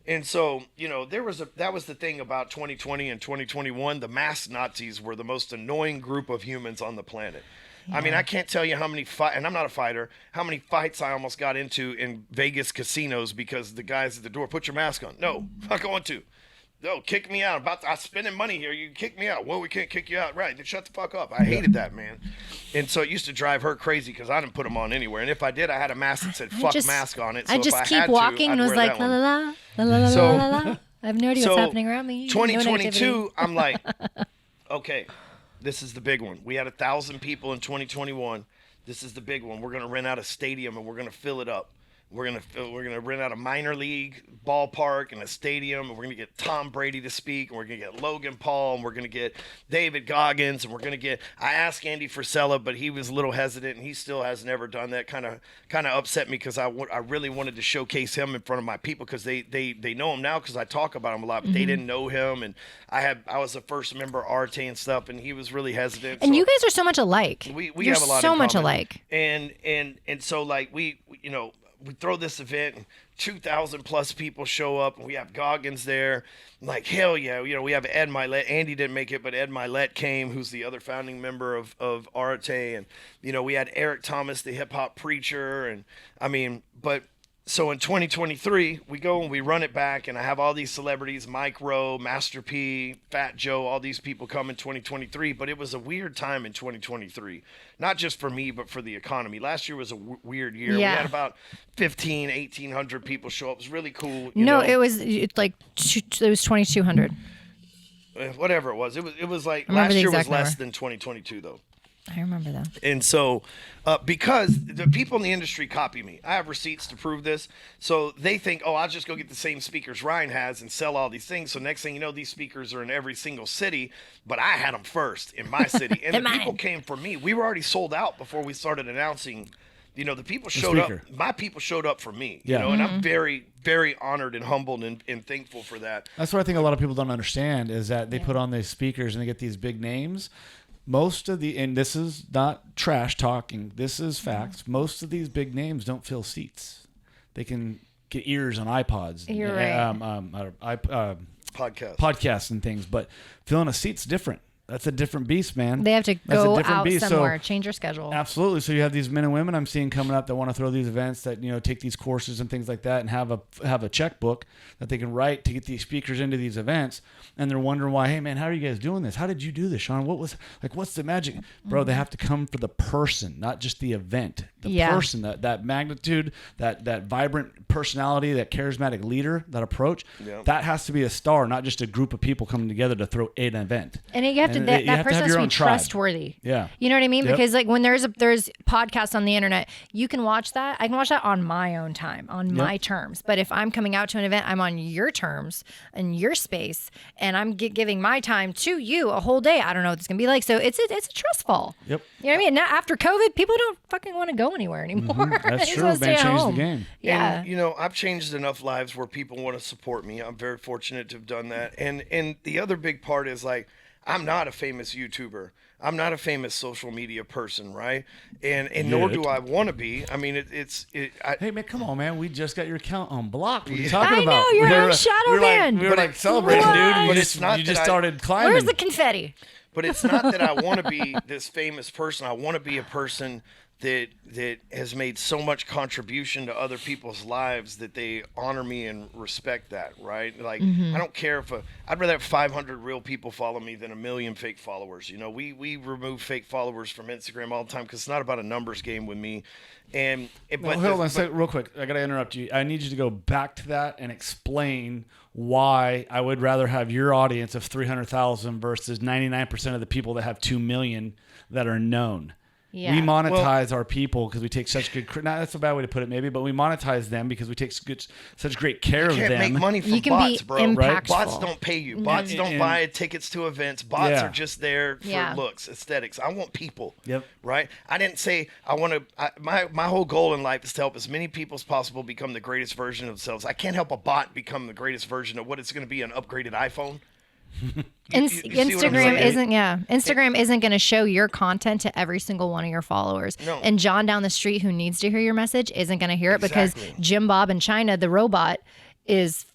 And so, you know, that was the thing about 2020 and 2021. The mask Nazis were the most annoying group of humans on the planet. Yeah. I mean, I can't tell you how many and I'm not a fighter, how many fights I almost got into in Vegas casinos because the guys at the door, put your mask on. No, I'm not going to. No, kick me out. I'm spending money here. You kick me out. Well, we can't kick you out. Right. Then shut the fuck up. I hated that, man. And so it used to drive her crazy because I didn't put them on anywhere. And if I did, I had a mask that said fuck mask on it. So I just if I keep had walking to, and was like, la la la, la la la la la. I have no idea what's happening around me. 2022, no I'm like, okay, this is the big one. We had 1,000 people in 2021. This is the big one. We're going to rent out a stadium and we're going to fill it up. We're gonna rent out a minor league ballpark and a stadium, and we're gonna get Tom Brady to speak, and we're gonna get Logan Paul, and we're gonna get David Goggins, and we're gonna get. I asked Andy Frisella, but he was a little hesitant, and he still has never done that. Kind of upset me because I really wanted to showcase him in front of my people because they know him now because I talk about him a lot, but they didn't know him, and I was the first member of Arte and stuff, and he was really hesitant. And so you guys are so much alike. We have a lot so in much common. alike. And so like we throw this event and 2,000 plus people show up and we have Goggins there. I'm like, hell yeah. You know, we have Ed Milet. Andy didn't make it, but Ed Milet came, who's the other founding member of Arte. And, you know, we had Eric Thomas, the hip hop preacher. And I mean, but so in 2023, we go and we run it back, and I have all these celebrities, Mike Rowe, Master P, Fat Joe, all these people come in 2023, but it was a weird time in 2023. Not just for me, but for the economy. Last year was a weird year. Yeah. We had about 1,800 people show up. It was really cool. It was 2,200. Whatever it was. It was like Remember last the year was exact less number. than 2022 though. I remember that. And so, because the people in the industry copy me, I have receipts to prove this. So they think, oh, I'll just go get the same speakers Ryan has and sell all these things. So next thing you know, these speakers are in every single city, but I had them first in my city. And the people came from me. We were already sold out before we started announcing. You know, the people showed up. My people showed up for me. You know, and I'm very, very honored and humbled and thankful for that. That's what I think a lot of people don't understand is that they put on these speakers and they get these big names. Most of and this is not trash talking, this is facts. Most of these big names don't fill seats. They can get ears on iPods. You're right. Podcasts and things, but filling a seat's different. That's a different beast, man. They have to go out somewhere, So, change your schedule. Absolutely. So you have these men and women I'm seeing coming up that want to throw these events, that take these courses and things like that, and have a checkbook that they can write to get these speakers into these events. And they're wondering why. Hey man, how are you guys doing this? How did you do this, Sean? What's the magic, bro? They have to come for the person, not just the event. The person, that magnitude, that vibrant personality, that charismatic leader, that approach. That has to be a star, not just a group of people coming together to throw an event. And you have to that person has to be trustworthy. Yeah. You know what I mean? Because like when there's podcasts on the internet, you can watch that. I can watch that on my own time, on my terms. But if I'm coming out to an event, I'm on your terms and your space, and I'm giving my time to you a whole day. I don't know what it's gonna be like. So it's a trust fall. Yep. You know what I mean? Now after COVID, people don't fucking want to go anywhere anymore. That's true. Man, changed the game. Yeah. And, I've changed enough lives where people want to support me. I'm very fortunate to have done that. And the other big part is like, I'm not a famous YouTuber. I'm not a famous social media person, right? And nor do I want to be. I mean, hey man, come on, man. We just got your account unblocked. What are you talking about? I know, you're on Shadow Man. We were like celebrating, dude. But it's not. You just started climbing. Where's the confetti? But it's not that I want to be this famous person. I want to be a person that has made so much contribution to other people's lives that they honor me and respect that, right? Like, I don't care if I'd rather have 500 real people follow me than 1 million fake followers. We remove fake followers from Instagram all the time because it's not about a numbers game with me. Hold on a second, real quick. I got to interrupt you. I need you to go back to that and explain why I would rather have your audience of 300,000 versus 99% of the people that have 2 million that are known. Yeah. We monetize our people because we take such good. That's a bad way to put it, maybe, but we monetize them because we take such great care of them. You can't make money from You can bots, be bro. impactful. Bots don't pay you. Bots don't buy tickets to events. Bots are just there for looks, aesthetics. I want people. Yep. Right. I didn't say I want to. My whole goal in life is to help as many people as possible become the greatest version of themselves. I can't help a bot become the greatest version of what it's going to be, an upgraded iPhone. Instagram isn't going to show your content to every single one of your followers. No. And John down the street who needs to hear your message isn't going to hear it because Jim Bob in China, the robot, is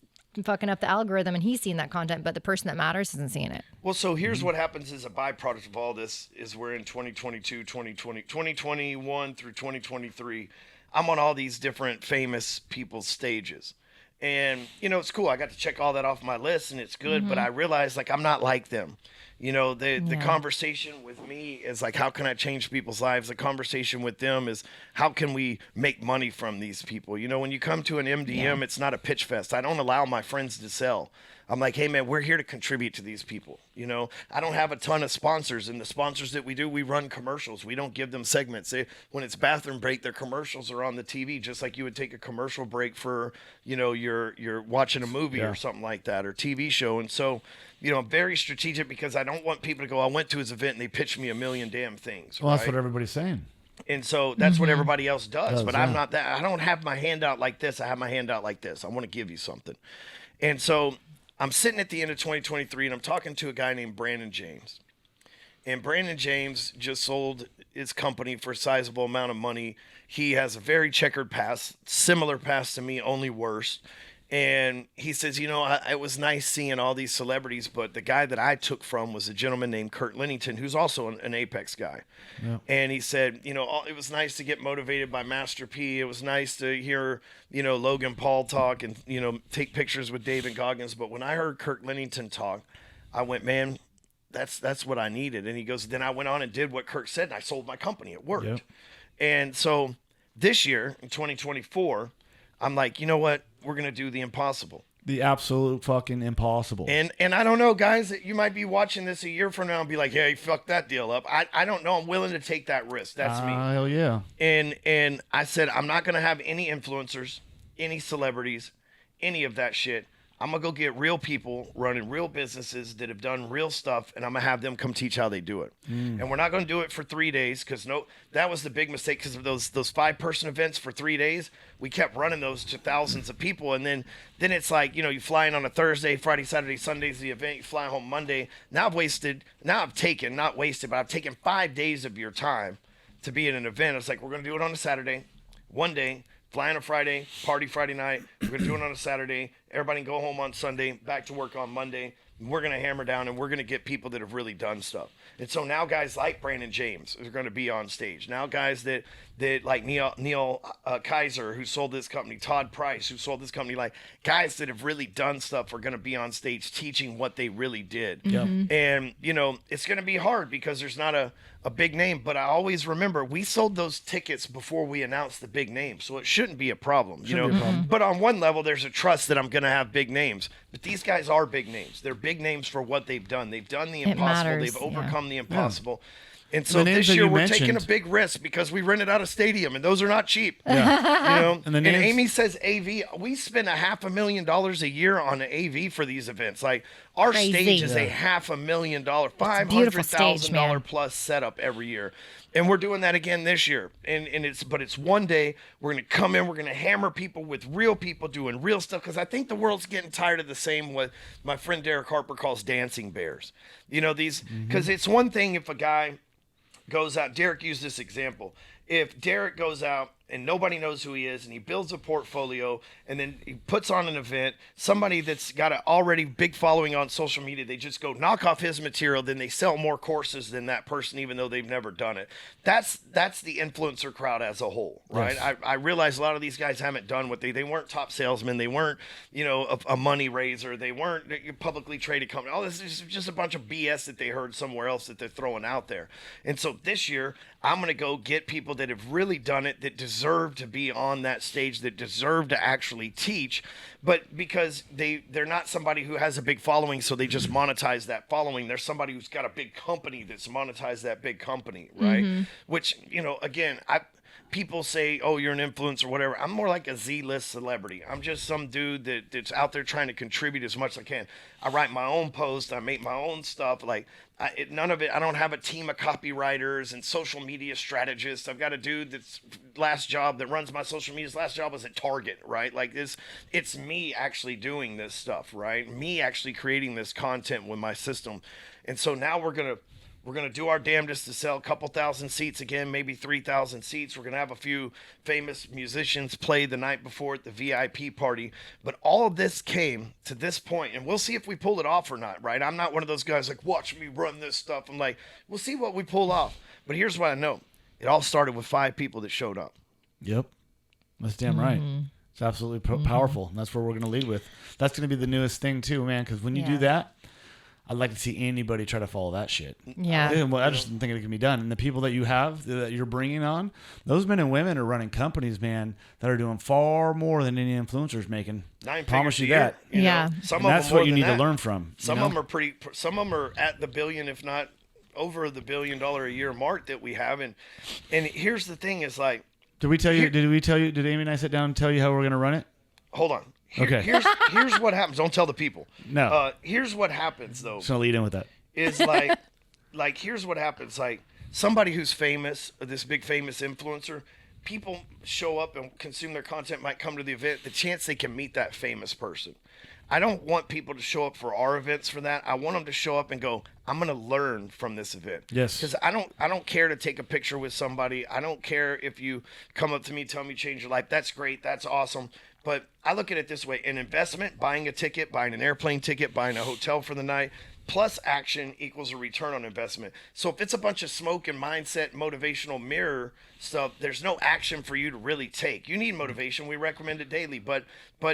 fucking up the algorithm and he's seeing that content, but the person that matters isn't seeing it. Well, so here's what happens as a byproduct of all this is we're in 2022, 2021 through 2023. I'm on all these different famous people's stages. And, it's cool. I got to check all that off my list and it's good, but I realized I'm not like them. The conversation with me is how can I change people's lives? The conversation with them is how can we make money from these people? When you come to an MDM, it's not a pitch fest. I don't allow my friends to sell. I'm like, hey, man, we're here to contribute to these people. I don't have a ton of sponsors, and the sponsors that we do, we run commercials. We don't give them segments. When it's bathroom break, their commercials are on the TV, just like you would take a commercial break for, you're watching a movie or something like that, or TV show. And so, I'm very strategic because I don't want people to go, I went to his event and they pitched me a million damn things. Well, that's what everybody's saying. And so that's what everybody else does. But I'm not that. I don't have my hand out like this. I have my hand out like this. I want to give you something. And so I'm sitting at the end of 2023 and I'm talking to a guy named Brandon James. And Brandon James just sold his company for a sizable amount of money. He has a very checkered past, similar past to me, only worse. And he says, it was nice seeing all these celebrities, but the guy that I took from was a gentleman named Kurt Lennington, who's also an Apex guy. Yeah. And he said, it was nice to get motivated by Master P. It was nice to hear, Logan Paul talk and, take pictures with David Goggins. But when I heard Kurt Lennington talk, I went, man, that's what I needed. And he goes, then I went on and did what Kurt said, and I sold my company. It worked. Yep. And so this year, in 2024, I'm like, you know what? We're going to do the impossible. The absolute fucking impossible. And I don't know, guys, you might be watching this a year from now and be like, hey, fuck that deal up. I don't know. I'm willing to take that risk. That's me. Hell yeah. And I said, I'm not going to have any influencers, any celebrities, any of that shit. I'm going to go get real people running real businesses that have done real stuff, and I'm going to have them come teach how they do it. And we're not going to do it for 3 days because that was the big mistake because of those 5-person events for 3 days. We kept running those to thousands of people, and then it's like, you fly in on a Thursday, Friday, Saturday, Sunday's the event, you fly home Monday. I've taken 5 days of your time to be at an event. It's like, we're going to do it on a Saturday, one day, fly on a Friday, party Friday night. We're going to do it on a Saturday. Everybody can go home on Sunday, back to work on Monday. We're going to hammer down, and we're going to get people that have really done stuff. And so now guys like Brandon James are going to be on stage. Now guys that like Neil Kaiser, who sold this company, Todd Price, who sold this company, like guys that have really done stuff are going to be on stage teaching what they really did. Mm-hmm. And, it's going to be hard because there's not a big name, but I always remember we sold those tickets before we announced the big name, so it shouldn't be a problem, But on one level, there's a trust that I'm going to have big names. But these guys are big names. They're big names for what they've done. They've done the impossible. They've overcome the impossible. And so this year we're taking a big risk because we rented out a stadium, and those are not cheap. Yeah. And Amy says AV. We spend $500,000 a year on AV for these events. Like our stage is $500,000, $500,000 plus setup every year. And we're doing that again this year. And it's one day. We're going to come in. We're going to hammer people with real people doing real stuff. Because I think the world's getting tired of the same what my friend Derek Harper calls dancing bears. Because it's one thing if a guy goes out. Derek used this example. If Derek goes out and nobody knows who he is, and he builds a portfolio, and then he puts on an event, somebody that's got an already big following on social media, they just go knock off his material, then they sell more courses than that person, even though they've never done it. That's the influencer crowd as a whole, right? Yes. I realize a lot of these guys haven't done what they weren't top salesmen, they weren't, a money raiser, they weren't a publicly traded company. All this is just a bunch of BS that they heard somewhere else that they're throwing out there. And so this year, I'm going to go get people that have really done it, that deserve deserve to be on that stage, that deserve to actually teach, but because they're not somebody who has a big following, so they just monetize that following. They're somebody who's got a big company that's monetized that big company, right? Which, again, people say, oh, you're an influencer or whatever. I'm more like a Z-list celebrity. I'm just some dude that's out there trying to contribute as much as I can. I write my own posts. I make my own stuff. Like, none of it. I don't have a team of copywriters and social media strategists. I've got a dude that's last job that runs my social media's last job was at Target, right? Like it's me actually doing this stuff, right? Me actually creating this content with my system. And so now we're going to do our damnedest to sell a couple thousand seats again, maybe 3,000 seats. We're going to have a few famous musicians play the night before at the VIP party. But all of this came to this point, and we'll see if we pull it off or not, right? I'm not one of those guys like, watch me run this stuff. I'm like, we'll see what we pull off. But here's what I know. It all started with 5 people that showed up. Yep. That's damn right. It's absolutely powerful. And that's where we're going to lead with. That's going to be the newest thing too, man, because when you do that, I'd like to see anybody try to follow that shit. Yeah. Well, I just don't think it can be done. And the people that you have, that you're bringing on, those men and women are running companies, man, that are doing far more than any influencer's making. 9 Promise figures you a year, that. Yeah. Some And of that's them more what you than need that. to learn from. Some of them are some of them are at the billion, if not over the $1 billion a year mark that we have. And here's the thing is like, Did Amy and I sit down and tell you how we're going to run it? hold on. Okay. Here's what happens. Don't tell the people. No. Here's what happens though. Just going to lead in with that. Is like here's what happens. Like somebody who's famous, this big famous influencer, people show up and consume their content, might come to the event, the chance they can meet that famous person. I don't want people to show up for our events for that. I want them to show up and go, I'm going to learn from this event. Yes. Because I don't care to take a picture with somebody. I don't care if you come up to me, tell me change your life. That's great. That's awesome. But I look at it this way. An investment, buying a ticket, buying an airplane ticket, buying a hotel for the night, plus action equals a return on investment. So if it's a bunch of smoke and mindset, motivational mirror stuff, there's no action for you to really take. You need motivation. We recommend it daily, but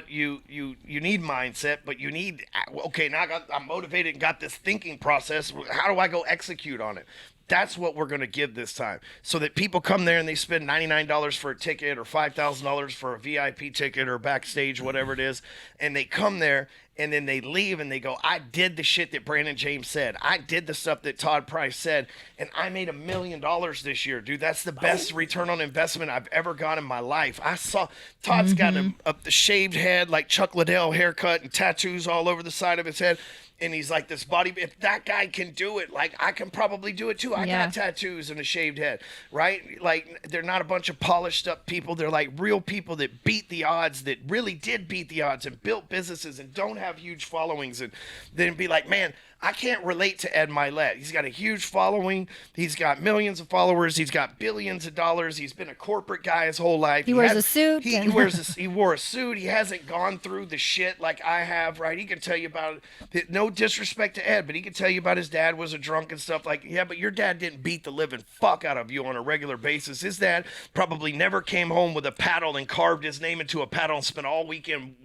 you need mindset, but you need, okay, now I'm motivated and got this thinking process. How do I go execute on it? That's what we're going to give this time, so that people come there and they spend $99 for a ticket or $5,000 for a VIP ticket or backstage, whatever it is, and they come there and then they leave and they go, I did the shit that Brandon James said. I did the stuff that Todd Price said, and I made $1 million this year, dude. That's the best return on investment I've ever got in my life. I saw Todd's got a shaved head, like Chuck Liddell haircut and tattoos all over the side of his head. And he's like this body. If that guy can do it, like I can probably do it too. I got tattoos and a shaved head, right? Like they're not a bunch of polished up people. They're like real people that beat the odds, that really did beat the odds and built businesses and don't have huge followings. And then be like, man, I can't relate to Ed Milet. He's got a huge following. He's got millions of followers. He's got billions of dollars. He's been a corporate guy his whole life. He wears a suit. He wore a suit. He hasn't gone through the shit like I have, right? He can tell you about it. No disrespect to Ed, but he can tell you about his dad was a drunk and stuff. Like, yeah, but your dad didn't beat the living fuck out of you on a regular basis. His dad probably never came home with a paddle and carved his name into a paddle and spent all weekend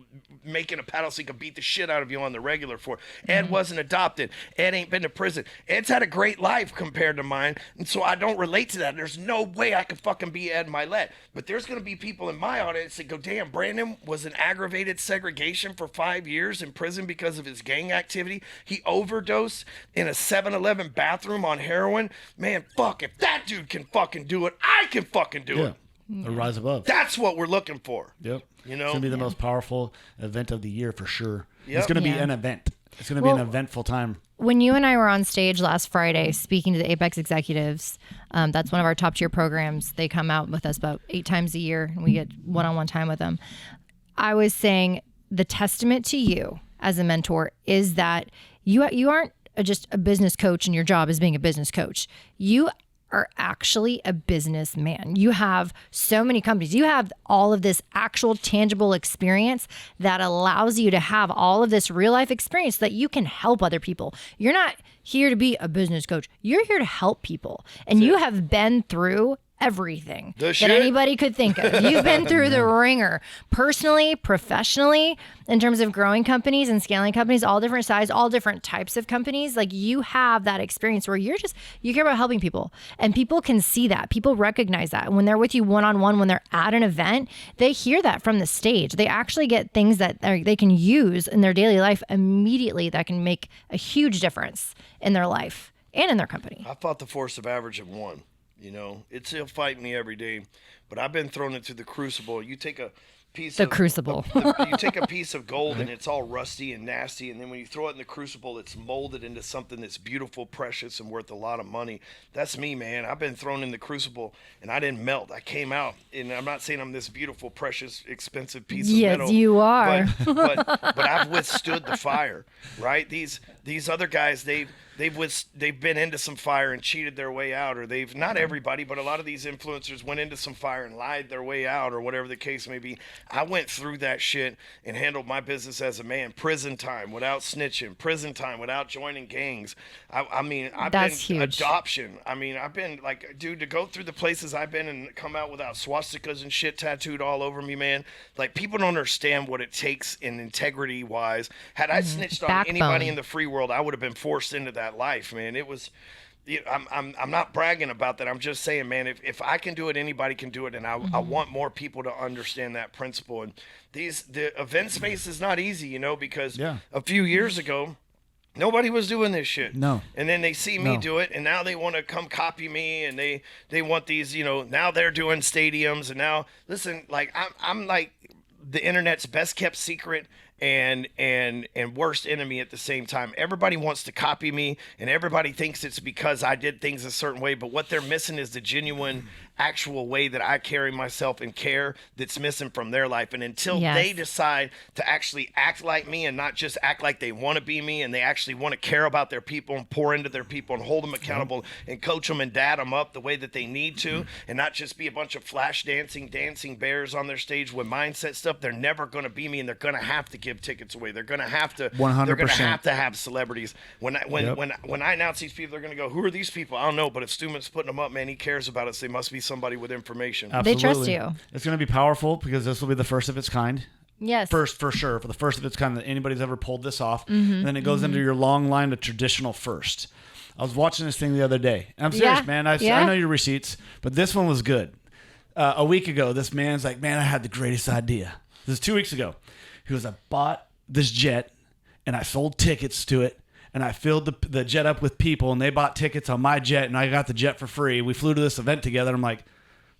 making a paddle so he could beat the shit out of you on the regular for. Ed wasn't adopted. Ed ain't been to prison. Ed's had a great life compared to mine, and so I don't relate to that. There's no way I could fucking be Ed Milet. But there's going to be people in my audience that go, damn, Brandon was in aggravated segregation for 5 years in prison because of his gang activity. He overdosed in a 7-Eleven bathroom on heroin. Man, fuck, if that dude can fucking do it, I can fucking do it. A rise above. That's what we're looking for. Yep. You know, it's going to be the most powerful event of the year for sure. Yep. It's going to be an event. It's going to be an eventful time. When you and I were on stage last Friday speaking to the Apex executives, that's one of our top tier programs. They come out with us about 8 times a year, and we get one-on-one time with them. I was saying the testament to you as a mentor is that you aren't just a business coach and your job is being a business coach. You are actually a businessman. You have so many companies. You have all of this actual tangible experience that allows you to have all of this real life experience so that you can help other people. You're not here to be a business coach. You're here to help people. And you have been through everything The that shit? anybody could think of. You've been through the ringer, personally, professionally, in terms of growing companies and scaling companies, all different size, all different types of companies. Like, you have that experience where you care about helping people, and people can see that. People recognize that when they're with you one-on-one, when they're at an event, they hear that from the stage. They actually get things that they can use in their daily life immediately that can make a huge difference in their life and in their company. I fought the force of average at 1. You know, it's still fighting me every day, but I've been thrown into the crucible. You take a piece The of crucible. you take a piece of gold and it's all rusty and nasty, and then when you throw it in the crucible, it's molded into something that's beautiful, precious, and worth a lot of money. That's me, man. I've been thrown in the crucible and I didn't melt. I came out, and I'm not saying I'm this beautiful, precious, expensive piece of metal. Yes, you are. But I've withstood the fire, right? These other guys, they've been into some fire and cheated their way out, or they've, not everybody, but a lot of these influencers went into some fire and lied their way out, or whatever the case may be. I went through that shit and handled my business as a man. Prison time without snitching, prison time without joining gangs. I mean, I've That's been huge. adoption. I mean, I've been like, dude, to go through the places I've been and come out without swastikas and shit tattooed all over me, man. Like, people don't understand what it takes in integrity wise. Had I snitched on Backbone. anybody in the free world, I would have been forced into that life, man. It was, I'm not bragging about that. I'm just saying, man, if I can do it, anybody can do it, and I want more people to understand that principle. And the event space is not easy, you know, because a few years ago, nobody was doing this shit. No. And then they see me do it, and now they want to come copy me, and they want these, you know, now they're doing stadiums, and now, listen, like, I'm like the internet's best kept secret and worst enemy at the same time. Everybody wants to copy me, and everybody thinks it's because I did things a certain way, but what they're missing is the genuine, actual way that I carry myself and care that's missing from their life. And until they decide to actually act like me and not just act like they want to be me, and they actually want to care about their people and pour into their people and hold them accountable and coach them and dad them up the way that they need to, and not just be a bunch of flash dancing bears on their stage with mindset stuff, they're never going to be me, and they're going to have to give tickets away. They're going to have to 100%. They're going to have to have celebrities. When I announce these people, they're going to go, who are these people? I don't know, but if Stewman's putting them up, man, he cares about us. They must be somebody with information. Absolutely. They trust you. It's going to be powerful because this will be the first of its kind. Yes. First, for sure, for the first of its kind that anybody's ever pulled this off. And then it goes into your long line of traditional first. I was watching this thing the other day. And I'm serious, man. I know your receipts, but this one was good. A week ago, this man's like, man, I had the greatest idea. This is 2 weeks ago. He goes, I bought this jet and I sold tickets to it. And I filled the jet up with people, and they bought tickets on my jet, and I got the jet for free. We flew to this event together. I'm like,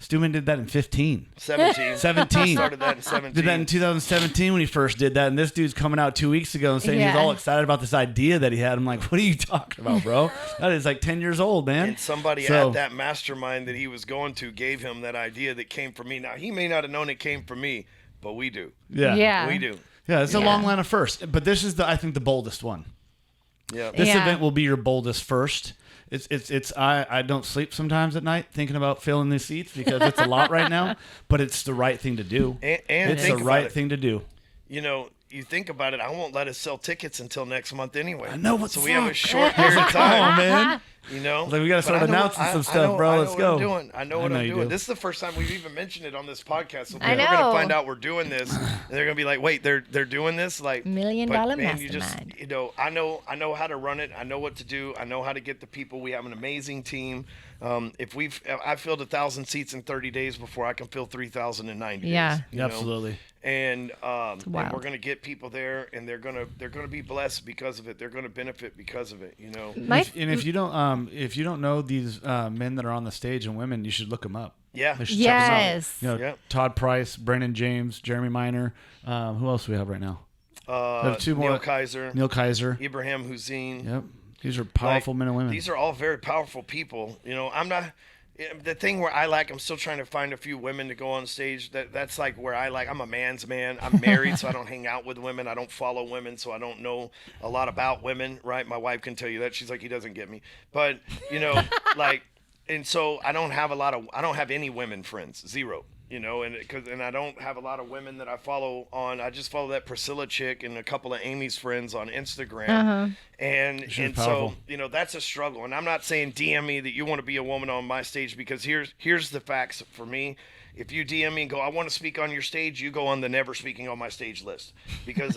Stewman did that in 15. 17. 17. Started that in 17. Did that in 2017 when he first did that. And this dude's coming out 2 weeks ago and saying he's all excited about this idea that he had. I'm like, what are you talking about, bro? That is like 10 years old, man. And somebody at that mastermind that he was going to gave him that idea that came from me. Now, he may not have known it came from me, but we do. Yeah. We do. Yeah, it's a long line of first. But this is, I think, the boldest one. Yeah. This event will be your boldest first. I don't sleep sometimes at night thinking about filling these seats because it's a lot right now, but it's the right thing to do. And it's the right thing to do. You know, you think about it, I won't let us sell tickets until next month anyway. I know what's so we have a short period of Come on, time, man. You know, Like we got to start announcing some stuff, bro. Let's go. I know what I'm doing. Do. This is the first time we've even mentioned it on this podcast. So I people are gonna know. find out we're doing this, and they're gonna be like, "Wait, they're doing this?" Like $1 million but, man, mastermind. you just, you know, I know how to run it. I know what to do. I know how to get the people. We have an amazing team. I filled 1,000 seats in 30 days before I can fill 3,000 in 90 days. You know? Absolutely. And we're gonna get people there, and they're gonna be blessed because of it. They're gonna benefit because of it. You know. If you don't know these men that are on the stage and women, you should look them up. Yeah. They should check 'em out. Yes. You know, Todd Price, Brandon James, Jeremy Minor. Who else do we have right now? We have two more. Neil Kaiser. Ibrahim Hussein. Yep. These are powerful men and women. These are all very powerful people. You know, I'm not. The thing where I'm still trying to find a few women to go on stage. That's like where I'm a man's man. I'm married, so I don't hang out with women. I don't follow women, so I don't know a lot about women, right? My wife can tell you that. She's like, he doesn't get me. But, you know, like, and so I don't have any women friends. Zero. you know, and I don't have a lot of women that I follow on. I just follow that Priscilla chick and a couple of Amy's friends on Instagram, and powerful. so you know that's a struggle. And I'm not saying DM me that you want to be a woman on my stage, because here's the facts for me. If you DM me and go, I want to speak on your stage, you go on the never speaking on my stage list, because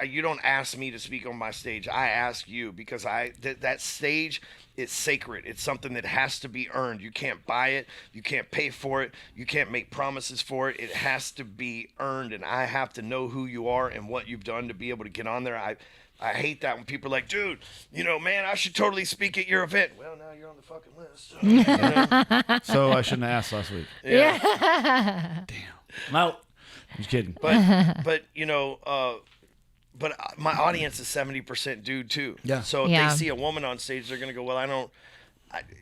you don't ask me to speak on my stage. I ask you, because that stage is sacred. It's something that has to be earned. You can't buy it. You can't pay for it. You can't make promises for it. It has to be earned, and I have to know who you are and what you've done to be able to get on there. I hate that when people are like, dude, you know, man, I should totally speak at your event. Well, now you're on the fucking list. So, you know? So I shouldn't have asked last week. Yeah. Damn. I'm out. I'm just kidding. But you know, but my audience is 70% dude too. Yeah. So if they see a woman on stage, they're gonna go, well,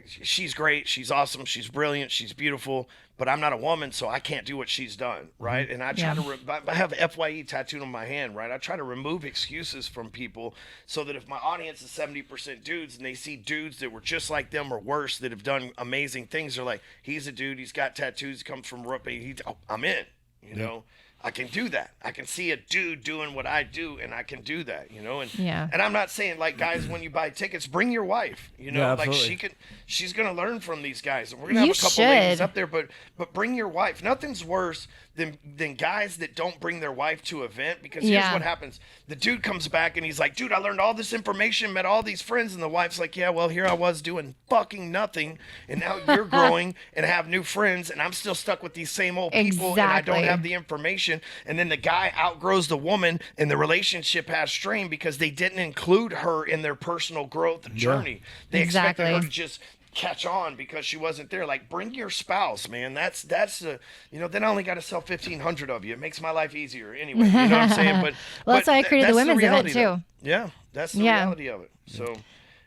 she's great, she's awesome, she's brilliant, she's beautiful, but I'm not a woman, so I can't do what she's done, right? And I try to, I have FYE tattooed on my hand, right? I try to remove excuses from people, so that if my audience is 70% dudes and they see dudes that were just like them or worse that have done amazing things, they're like, he's a dude, he's got tattoos, he comes from rugby, I'm in, you know? I can do that. I can see a dude doing what I do, and I can do that, you know. And I'm not saying, like, guys, when you buy tickets, bring your wife, you know, like she's gonna learn from these guys, and we're gonna have a couple ladies up there, but bring your wife. Nothing's worse than guys that don't bring their wife to event, because here's what happens: the dude comes back and he's like, dude, I learned all this information, met all these friends, and the wife's like, yeah, well, here I was doing fucking nothing, and now you're growing and have new friends, and I'm still stuck with these same old people, and I don't have the information. And then the guy outgrows the woman, and the relationship has strained because they didn't include her in their personal growth journey. They expected her to just catch on because she wasn't there. Like, bring your spouse, man. That's you know, then I only got to sell 1,500 of you. It makes my life easier anyway. You know what I'm saying? But well, that's why I created the women's event too. Yeah, that's the reality of it. So,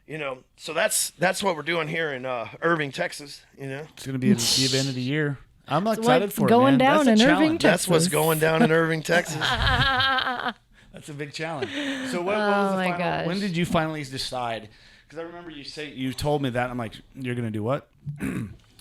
you know, so that's what we're doing here in Irving, Texas. You know, it's gonna be the event of the year. I'm excited for it, going man. down That's in a Irving, challenge. Texas. That's what's going down in Irving, Texas. That's a big challenge. So what was the final? Gosh. When did you finally decide? Because I remember you told me that. And I'm like, you're gonna do what?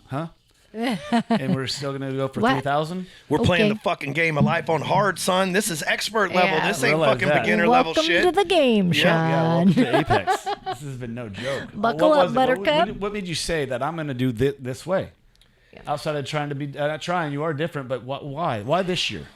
Huh? And we're still gonna go for 3,000. We're playing the fucking game of life on hard, son. This is expert level. Yeah. This ain't fucking beginner level shit. Welcome to the game, Sean. Welcome to Apex. This has been no joke. Buckle up, Buttercup. What made you say that I'm gonna do this way? Outside of trying to be, not trying, you are different, but why? Why this year?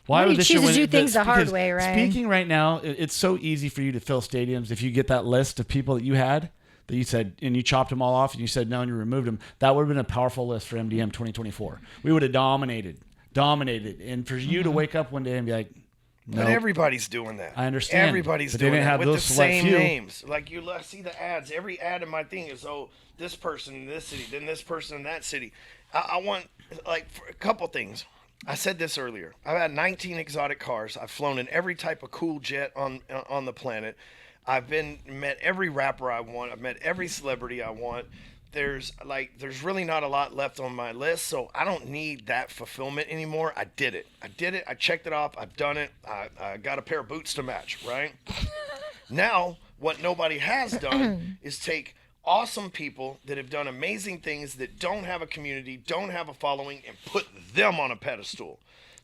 Why do you this choose year to do things the hard way, right? Speaking right now, it's so easy for you to fill stadiums if you get that list of people that you had, that you said, and you chopped them all off, and you said no, and you removed them. That would have been a powerful list for MDM 2024. We would have dominated. And for you to wake up one day and be like, no. But everybody's doing that. I understand. Everybody's but doing they didn't have that with those the same names. Like, you see the ads. Every ad in my thing is, oh, this person in this city, then this person in that city. I want, like, for a couple things. I said this earlier. I've had 19 exotic cars. I've flown in every type of cool jet on the planet. I've met every rapper I want. I've met every celebrity I want. There's really not a lot left on my list, so I don't need that fulfillment anymore. I did it. I checked it off. I've done it. I got a pair of boots to match, right? Now, what nobody has done is take awesome people that have done amazing things, that don't have a community, don't have a following, and put them on a pedestal.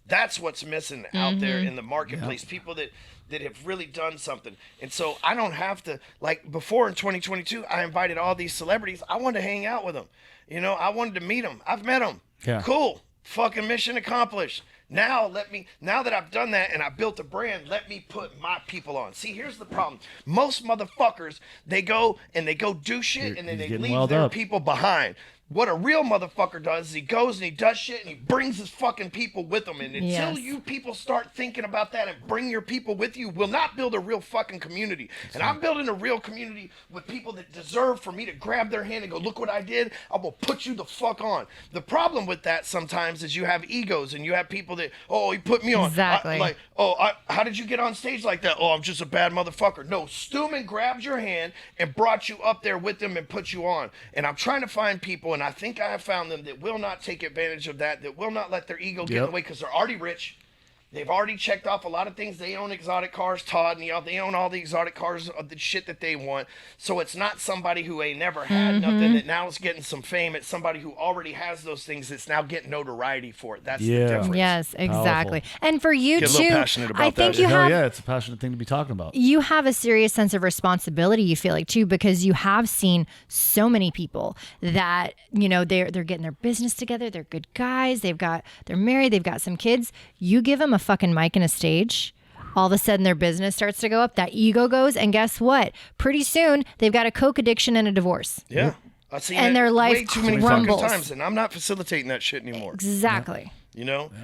That's what's missing out there in the marketplace. People that have really done something. And so I don't have to, like, before in 2022, I invited all these celebrities. I wanted to hang out with them. You know, I wanted to meet them. I've met them. Yeah. Cool. Fucking mission accomplished. Now that I've done that and I built a brand, let me put my people on. See, here's the problem. Most motherfuckers, they go do shit, and then they leave their people behind. What a real motherfucker does is he goes and he does shit and he brings his fucking people with him. And until you people start thinking about that and bring your people with you, will not build a real fucking community. And I'm building a real community with people that deserve for me to grab their hand and go, look what I did. I will put you the fuck on. The problem with that sometimes is you have egos and you have people that, oh, he put me on. Exactly. How did you get on stage like that? Oh, I'm just a bad motherfucker. No, Stewman grabbed your hand and brought you up there with him and put you on. And I'm trying to find people, and I think I have found them, that will not take advantage of that will not let their ego get in the way, because they're already rich. They've already checked off a lot of things. They own exotic cars, Todd, and they own all the exotic cars of the shit that they want. So it's not somebody who ain't never had nothing that now is getting some fame. It's somebody who already has those things that's now getting notoriety for it. That's the difference. Yes, exactly. Powerful. And for you Get a too, little passionate about I think that. you Hell have yeah, it's a passionate thing to be talking about. you have a serious sense of responsibility, you feel like, too, because you have seen so many people that, you know, they're getting their business together, they're good guys, they're married, they've got some kids. You give them a fucking mic and a stage, all of a sudden their business starts to go up, that ego goes, and guess what? Pretty soon they've got a coke addiction and a divorce. Yeah. I've seen And it their life way too many crumbles. fucking times, and I'm not facilitating that shit anymore. Exactly. You know? Yeah.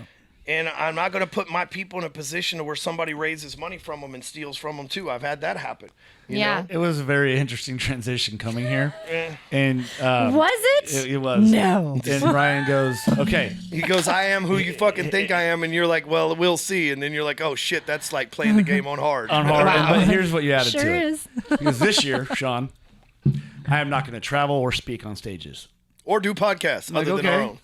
And I'm not going to put my people in a position to where somebody raises money from them and steals from them too. I've had that happen. You know? It was a very interesting transition coming here. And was it? It was. No. And Ryan goes, okay. He goes, I am who you fucking think I am. And you're like, well, we'll see. And then you're like, oh, shit, that's like playing the game on hard. On hard. Wow. But here's what you added Sure to it. is. Because this year, Sean, I am not going to travel or speak on stages. Or do podcasts Like, other than our own.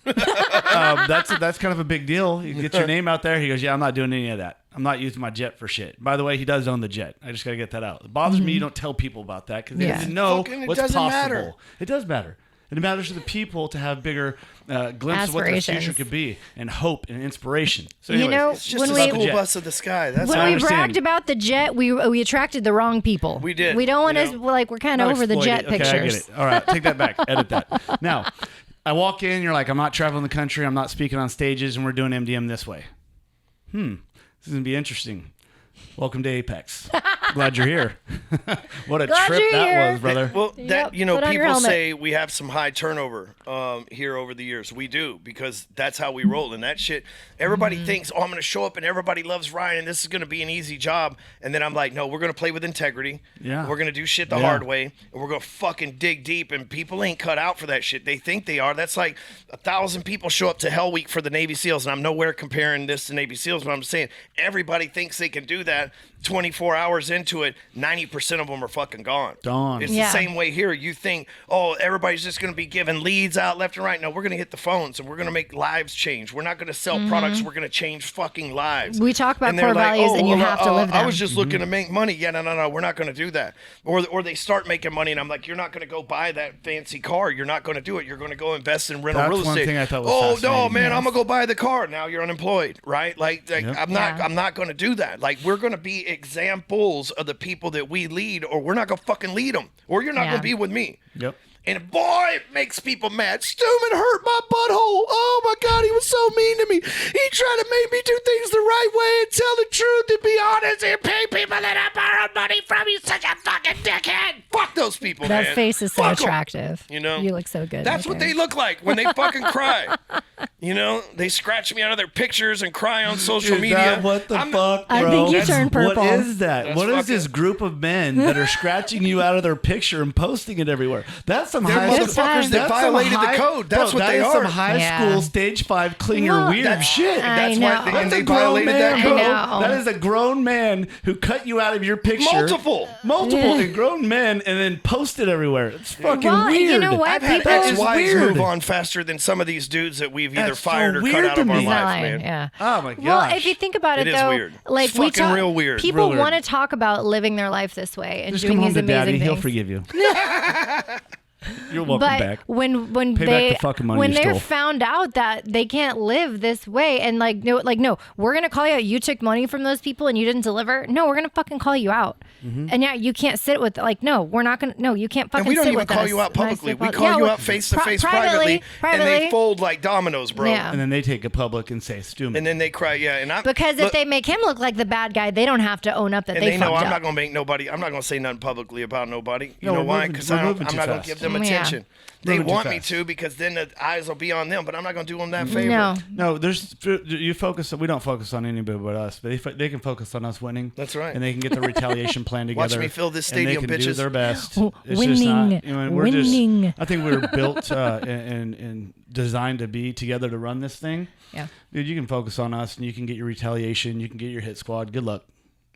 That's kind of a big deal. You get your name out there. He goes, yeah, I'm not doing any of that. I'm not using my jet for shit. By the way, he does own the jet. I just got to get that out. It bothers me you don't tell people about that because they Yeah. didn't know Fucking, it what's doesn't possible. matter. It does matter. It matters to the people to have bigger glimpse of what their future Aspirations. could be and hope and inspiration. So You anyways, know, It's just when a we- school bus of the sky. That's When I we understand. bragged about the jet, we attracted the wrong people. We did, We don't want you to, know. like, we're kind of not over the exploit jet it. Okay, pictures. I get it. All right, take that back. Edit that. Now, I walk in, you're like, I'm not traveling the country. I'm not speaking on stages, and we're doing MDM this way. This is going to be interesting. Welcome to Apex. Glad you're here. What a Glad trip you're that here. was, brother. Well, Yep, you know, put on your people helmet. say we have some high turnover here over the years. We do, because that's how we roll. And that shit, everybody thinks, oh, I'm going to show up and everybody loves Ryan and this is going to be an easy job. And then I'm like, no, we're going to play with integrity. Yeah. We're going to do shit the Yeah. hard way. And we're going to fucking dig deep. And people ain't cut out for that shit. They think they are. That's like 1,000 people show up to Hell Week for the Navy SEALs. And I'm nowhere comparing this to Navy SEALs, but I'm saying everybody thinks they can do that. 24 hours into it, 90% of them are fucking gone. Gone. It's Yeah. the same way here. You think, oh, everybody's just going to be giving leads out left and right. No, we're going to hit the phones and we're going to make lives change. We're not going to sell products. We're going to change fucking lives. We talk about And they're core like, values, and you have to live I them. was just looking to make money. Yeah, no, we're not going to do that. Or they start making money and I'm like, you're not going to go buy that fancy car. You're not going to do it. You're going to go invest in rental That's real one estate. thing I thought was oh, no, fascinating. man, Yes. I'm going to go buy the car. Now you're unemployed, right? Like Yep. I'm not going to do that. Like, we're going to be examples of the people that we lead, or we're not going to fucking lead them, or you're not Yeah. going to be with me. Yep. And boy, it makes people mad. Stewman hurt my butthole. Oh my God, he was so mean to me. He tried to make me do things the right way and tell the truth and be honest and pay people that I borrowed money from. He's such a fucking dickhead. Fuck those people, That man. face is so Fuck 'em. attractive. You know? You look so good. That's right what there. they look like when they fucking cry. You know, they scratch me out of their pictures and cry on social Is media. that what the I'm- fuck, bro? I think you turned purple. What is that? That's What is fucking- this group of men that are scratching you out of their picture and posting it everywhere? That's some They're high motherfuckers that that's some violated the high- code. That's bro, what they That is are. some high Yeah. school stage 5 clinger Well, weird That's shit. I That's know. why they, That's and a they grown violated man, that I code. know. That is a grown man who cut you out of your picture. Multiple and grown men, and then post it everywhere. It's fucking Well, weird. you know what? I've had People- ex-wives weird. move on faster than some of these dudes that we've either That's so fired or cut weird out to of our me. He's not lives, lying, man. yeah. Oh my gosh. Well, if you think about it, It is though, weird. like It's we fucking talk, real weird. people Real want to weird. talk about living their life this way and Just doing come home these to daddy. amazing He'll things. forgive you. You're welcome But back. when Pay back they the fucking money when you they're stole. found out that they can't live this way and no, we're gonna call you out. You took money from those people and you didn't deliver. No, we're gonna fucking call you out. Mm-hmm. And yeah, you can't sit with no, we're not gonna. No, you can't fucking. And we don't sit even with call us. you out publicly. Nice We to- call yeah, you well, out face to face privately, and they fold like dominoes, bro. Yeah. And then they take it public and say, Stewman. And then they cry, yeah. And Because if they make him look like the bad guy, they don't have to own up that and they they know fucked I'm not up. gonna make nobody. I'm not gonna say nothing publicly about nobody. You No, know we're why? moving- Because we're I'm moving not too gonna fast. give them Yeah. attention. They Moving too want me fast. to because then the eyes will be on them. But I'm not gonna do them that favor. No, No, you focus. We don't focus on anybody but us. But they can focus on us winning. That's right. And they can get the retaliation plan together. Watch me fill this and they stadium, can do bitches. their best. Oh, It's just not. winning. You know, we're just. Winning. I think we were built and designed to be together to run this thing. yeah. Dude, you can focus on us, and you can get your retaliation. You can get your hit squad. Good luck.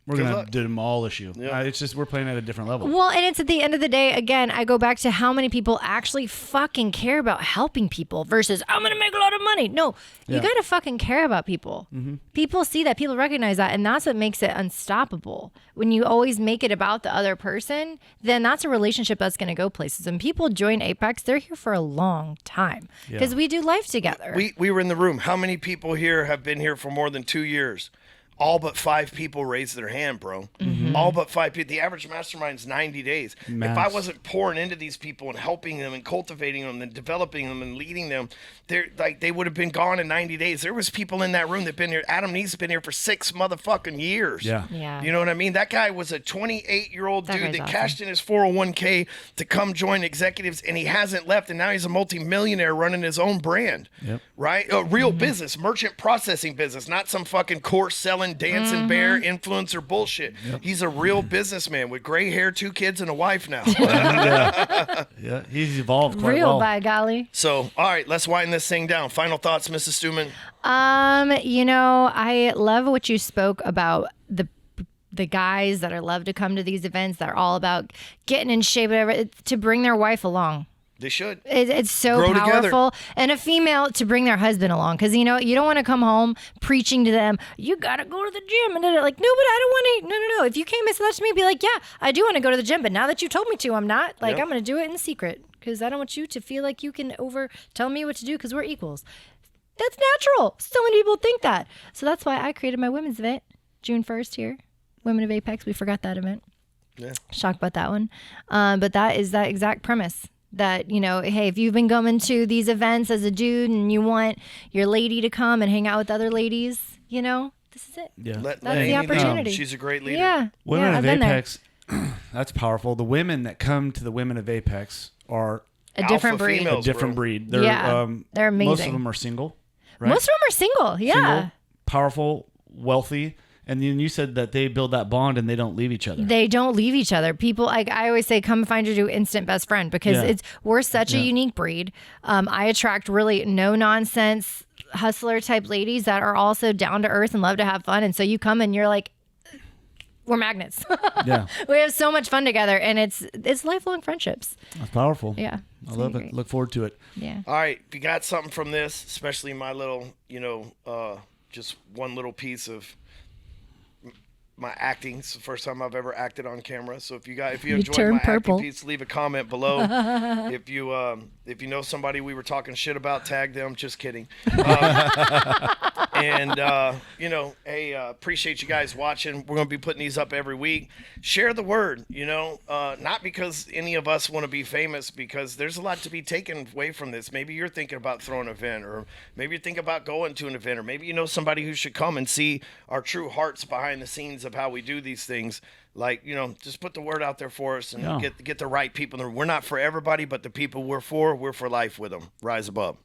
We're Good going luck. to demolish you. Yeah. It's just we're playing at a different level. Well, and it's at the end of the day, again, I go back to how many people actually fucking care about helping people versus I'm going to make a lot of money. No, you Yeah. got to fucking care about people. People see that, people recognize that, and that's what makes it unstoppable. When you always make it about the other person, then that's a relationship that's going to go places. And people join Apex, they're here for a long time because we do life together. We were in the room. How many people here have been here for more than 2 years? All but 5 people raised their hand, bro. All but 5 people. The average mastermind's 90 days. Max. If I wasn't pouring into these people and helping them and cultivating them and developing them and leading them, they would have been gone in 90 days. There was people in that room that been here. Adam Nee's been here for 6 motherfucking years. Yeah. You know what I mean? That guy was a 28-year-old That dude guy's that awesome. cashed in his 401k to come join executives, and he hasn't left, and now he's a multi-millionaire running his own brand. Yep. Right? A real business, merchant processing business, not some fucking course selling, dancing bear influencer bullshit. He's a real businessman with gray hair, 2 kids, and a wife now. Yeah, he's evolved quite Real, well. by golly. So, all right, let's wind this thing down. Final thoughts, Mrs. Stewman? I love what you spoke about the guys that are love to come to these events that are all about getting in shape, whatever, to bring their wife along. They should. It's so Grow together. powerful. And a female to bring their husband along. Because, you don't want to come home preaching to them, you got to go to the gym. And they're like, no, but I don't want to. No. If you came and said that to me, be like, yeah, I do want to go to the gym. But now that you told me to, I'm not. Like, Yep. I'm going to do it in secret. Because I don't want you to feel like you can tell me what to do because we're equals. That's natural. So many people think that. So that's why I created my women's event, June 1st here. Women of Apex. We forgot that event. Yeah. Shocked about that one. But that is that exact premise. That, hey, if you've been going to these events as a dude and you want your lady to come and hang out with other ladies, this is it. Yeah. Let That's Amy the know. opportunity. She's a great leader. Yeah. Women I've of been there. Apex, that's powerful. The women that come to the Women of Apex are A different Alpha breed. females, a different bro. breed. They're, Yeah, they're Most amazing. of them are single, right? Most of them are single. Yeah. Single, powerful, wealthy. And then you said that they build that bond and they don't leave each other. They don't leave each other. People, I always say, come find your new instant best friend because Yeah. we're such a unique breed. I attract really no nonsense hustler type ladies that are also down to earth and love to have fun. And so you come and you're like, we're magnets. Yeah. We have so much fun together, and it's lifelong friendships. That's powerful. Yeah, I love it. great. Look forward to it. Yeah. All right, if you got something from this, especially my little, just one little piece of my acting. It's the first time I've ever acted on camera. So if you enjoyed turned my purple. acting piece, leave a comment below. If you know somebody we were talking shit about, tag them. Just kidding. Hey, appreciate you guys watching. We're gonna be putting these up every week. Share the word. Not because any of us want to be famous, because there's a lot to be taken away from this. Maybe you're thinking about throwing an event, or maybe you're thinking about going to an event, or maybe you know somebody who should come and see our true hearts behind the scenes of how we do these things. Like, just put the word out there for us and Yeah. get the right people. We're not for everybody, but the people we're for life with them. Rise above.